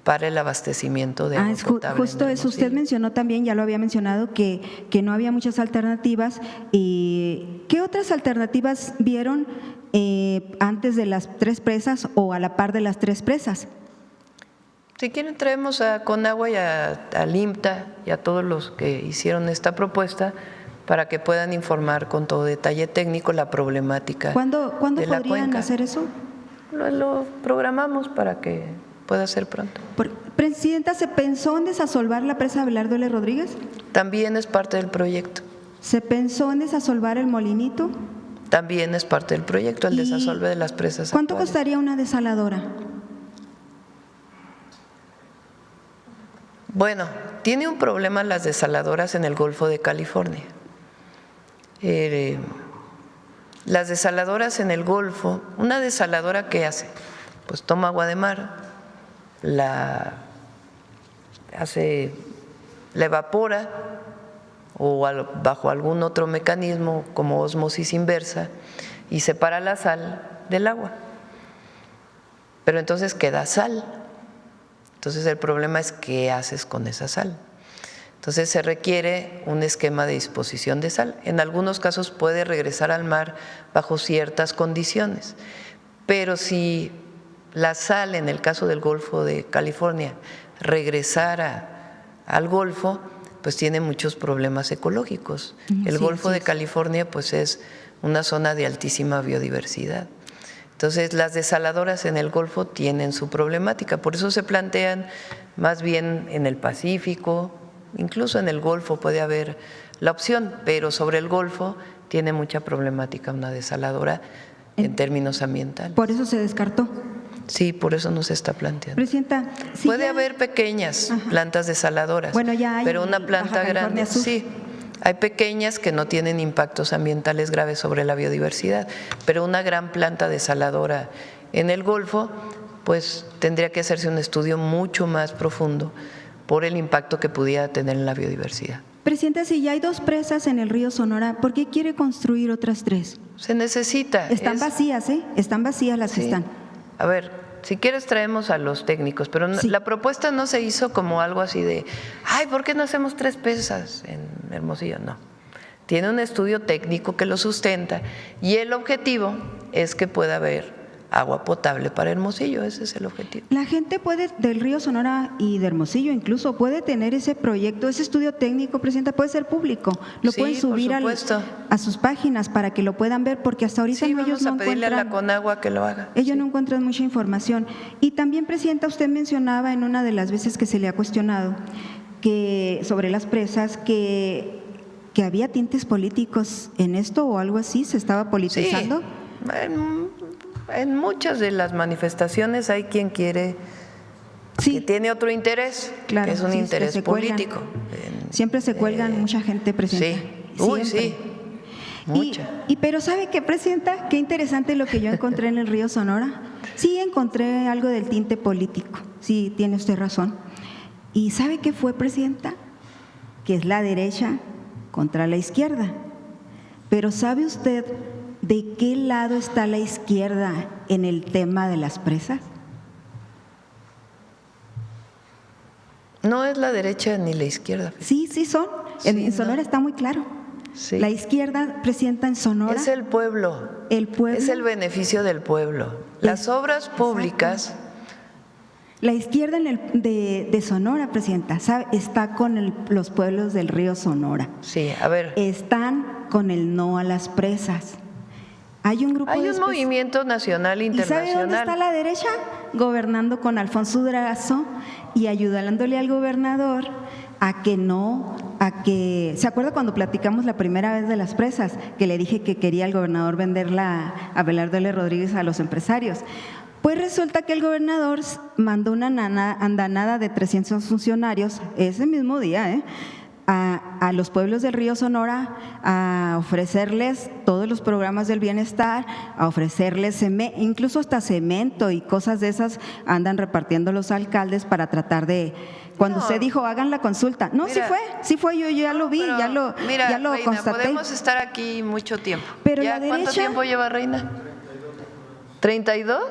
para el abastecimiento de agua potable. Justo eso, usted mencionó también, ya lo había mencionado, que no había muchas alternativas. ¿Qué otras alternativas vieron antes de las tres presas o a la par de las tres presas? Si quieren traemos a Conagua y al IMTA y a todos los que hicieron esta propuesta para que puedan informar con todo detalle técnico la problemática. ¿Cuándo de la podrían cuenca. hacer eso? Lo programamos para que pueda ser pronto. Presidenta, ¿se pensó en desasolvar la presa Abelardo L. Rodríguez? También es parte del proyecto. ¿Se pensó en desasolvar el Molinito? También es parte del proyecto, el desasolve de las presas ¿Cuánto actuales. costaría una desaladora? Bueno, tiene un problema las desaladoras en el Golfo de California. Las desaladoras en el Golfo, una desaladora ¿qué hace? Pues toma agua de mar, la evapora o bajo algún otro mecanismo como ósmosis inversa y separa la sal del agua. Pero entonces queda sal. Entonces el problema es qué haces con esa sal. Entonces se requiere un esquema de disposición de sal. En algunos casos puede regresar al mar bajo ciertas condiciones, pero si la sal, en el caso del Golfo de California, regresara al Golfo, pues tiene muchos problemas ecológicos. El Golfo de California pues es una zona de altísima biodiversidad. Entonces las desaladoras en el Golfo tienen su problemática, por eso se plantean más bien en el Pacífico, incluso en el Golfo puede haber la opción, pero sobre el Golfo tiene mucha problemática una desaladora en términos ambientales. ¿Por eso se descartó? Sí, por eso no se está planteando. Presidenta, puede haber pequeñas plantas desaladoras, bueno, ya hay, pero una planta grande, sí. Hay pequeñas que no tienen impactos ambientales graves sobre la biodiversidad, pero una gran planta desaladora en el Golfo, pues tendría que hacerse un estudio mucho más profundo por el impacto que pudiera tener en la biodiversidad. Presidenta, si ya hay 2 presas en el río Sonora, ¿por qué quiere construir otras 3? Se necesita. Están vacías, ¿eh? Están vacías las que están. A ver, si quieres traemos a los técnicos, pero la propuesta no se hizo como algo así de, ay, ¿por qué no hacemos 3 presas en Hermosillo? No. Tiene un estudio técnico que lo sustenta y el objetivo es que pueda haber agua potable para Hermosillo, ese es el objetivo. La gente del río Sonora y de Hermosillo incluso puede tener ese proyecto, ese estudio técnico, Presidenta, puede ser público, lo pueden subir a sus páginas para que lo puedan ver, porque hasta ahorita ellos no encuentran. Vamos a pedirle a la Conagua que lo haga. Ellos no encuentran mucha información. Y también, Presidenta, usted mencionaba en una de las veces que se le ha cuestionado que sobre las presas que había tintes políticos en esto o algo así, se estaba politizando. Sí. En muchas de las manifestaciones hay quien quiere, que tiene otro interés, claro, que es un interés político. Siempre se cuelgan mucha gente, Presidenta. Sí, uy, sí, mucha. Pero ¿sabe qué, Presidenta? Qué interesante lo que yo encontré en el río Sonora. Sí encontré algo del tinte político, sí, tiene usted razón. ¿Y sabe qué fue, Presidenta? Que es la derecha contra la izquierda. Pero ¿sabe usted de qué lado está la izquierda en el tema de las presas? No es la derecha ni la izquierda. Sí, sí son. En Sonora está muy claro. Sí. La izquierda, Presidenta, en Sonora. Es el pueblo. El pueblo. Es el beneficio del pueblo. Las obras públicas. La izquierda de Sonora, Presidenta, está con los pueblos del río Sonora. Sí, a ver. Están con el no a las presas. Hay un grupo un movimiento nacional e internacional. ¿Y sabe dónde está la derecha? Gobernando con Alfonso Durazo y ayudándole al gobernador ¿se acuerda cuando platicamos la primera vez de las presas? Que le dije que quería el gobernador venderla a Abelardo L. Rodríguez a los empresarios. Pues resulta que el gobernador mandó una andanada de 300 funcionarios ese mismo día, a los pueblos del río Sonora a ofrecerles todos los programas del bienestar, a ofrecerles incluso hasta cemento y cosas de esas andan repartiendo los alcaldes para tratar de… Cuando usted dijo hagan la consulta, no, mira, sí fue, yo ya lo vi, ya lo Reina, constaté. Podemos estar aquí mucho tiempo. Pero ¿Ya ¿Cuánto tiempo lleva, Reina? ¿32?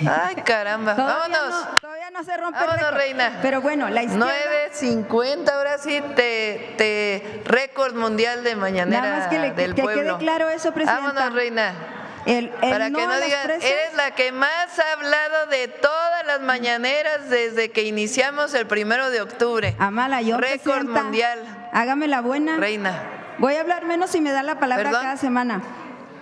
Ay, caramba. Vámonos. Todavía no se rompe. Vámonos, Reina. Pero bueno, la izquierda… 9:50, ahora sí te récord mundial de mañanera nada más del que pueblo. Quede claro eso, Presidenta. Vámonos, Reina. Para que no digan, eres la que más ha hablado de todas las mañaneras desde que iniciamos el 1 de octubre. Amala, yo, récord mundial. Hágame la buena. Reina. Voy a hablar menos si me da la palabra cada semana.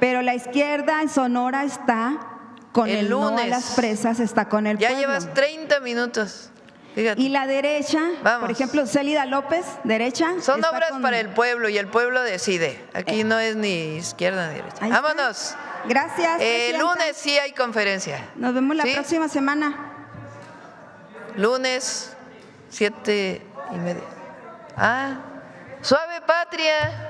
Pero la izquierda en Sonora está con el lunes. No a las presas, está con el pueblo. Ya llevas 30 minutos. Fíjate. Y la derecha, por ejemplo, Célida López, derecha. Son obras para el pueblo y el pueblo decide. Aquí no es ni izquierda ni derecha. Vámonos. Gracias. El lunes sí hay conferencia. Nos vemos la próxima semana. Lunes, 7:30. Suave Patria.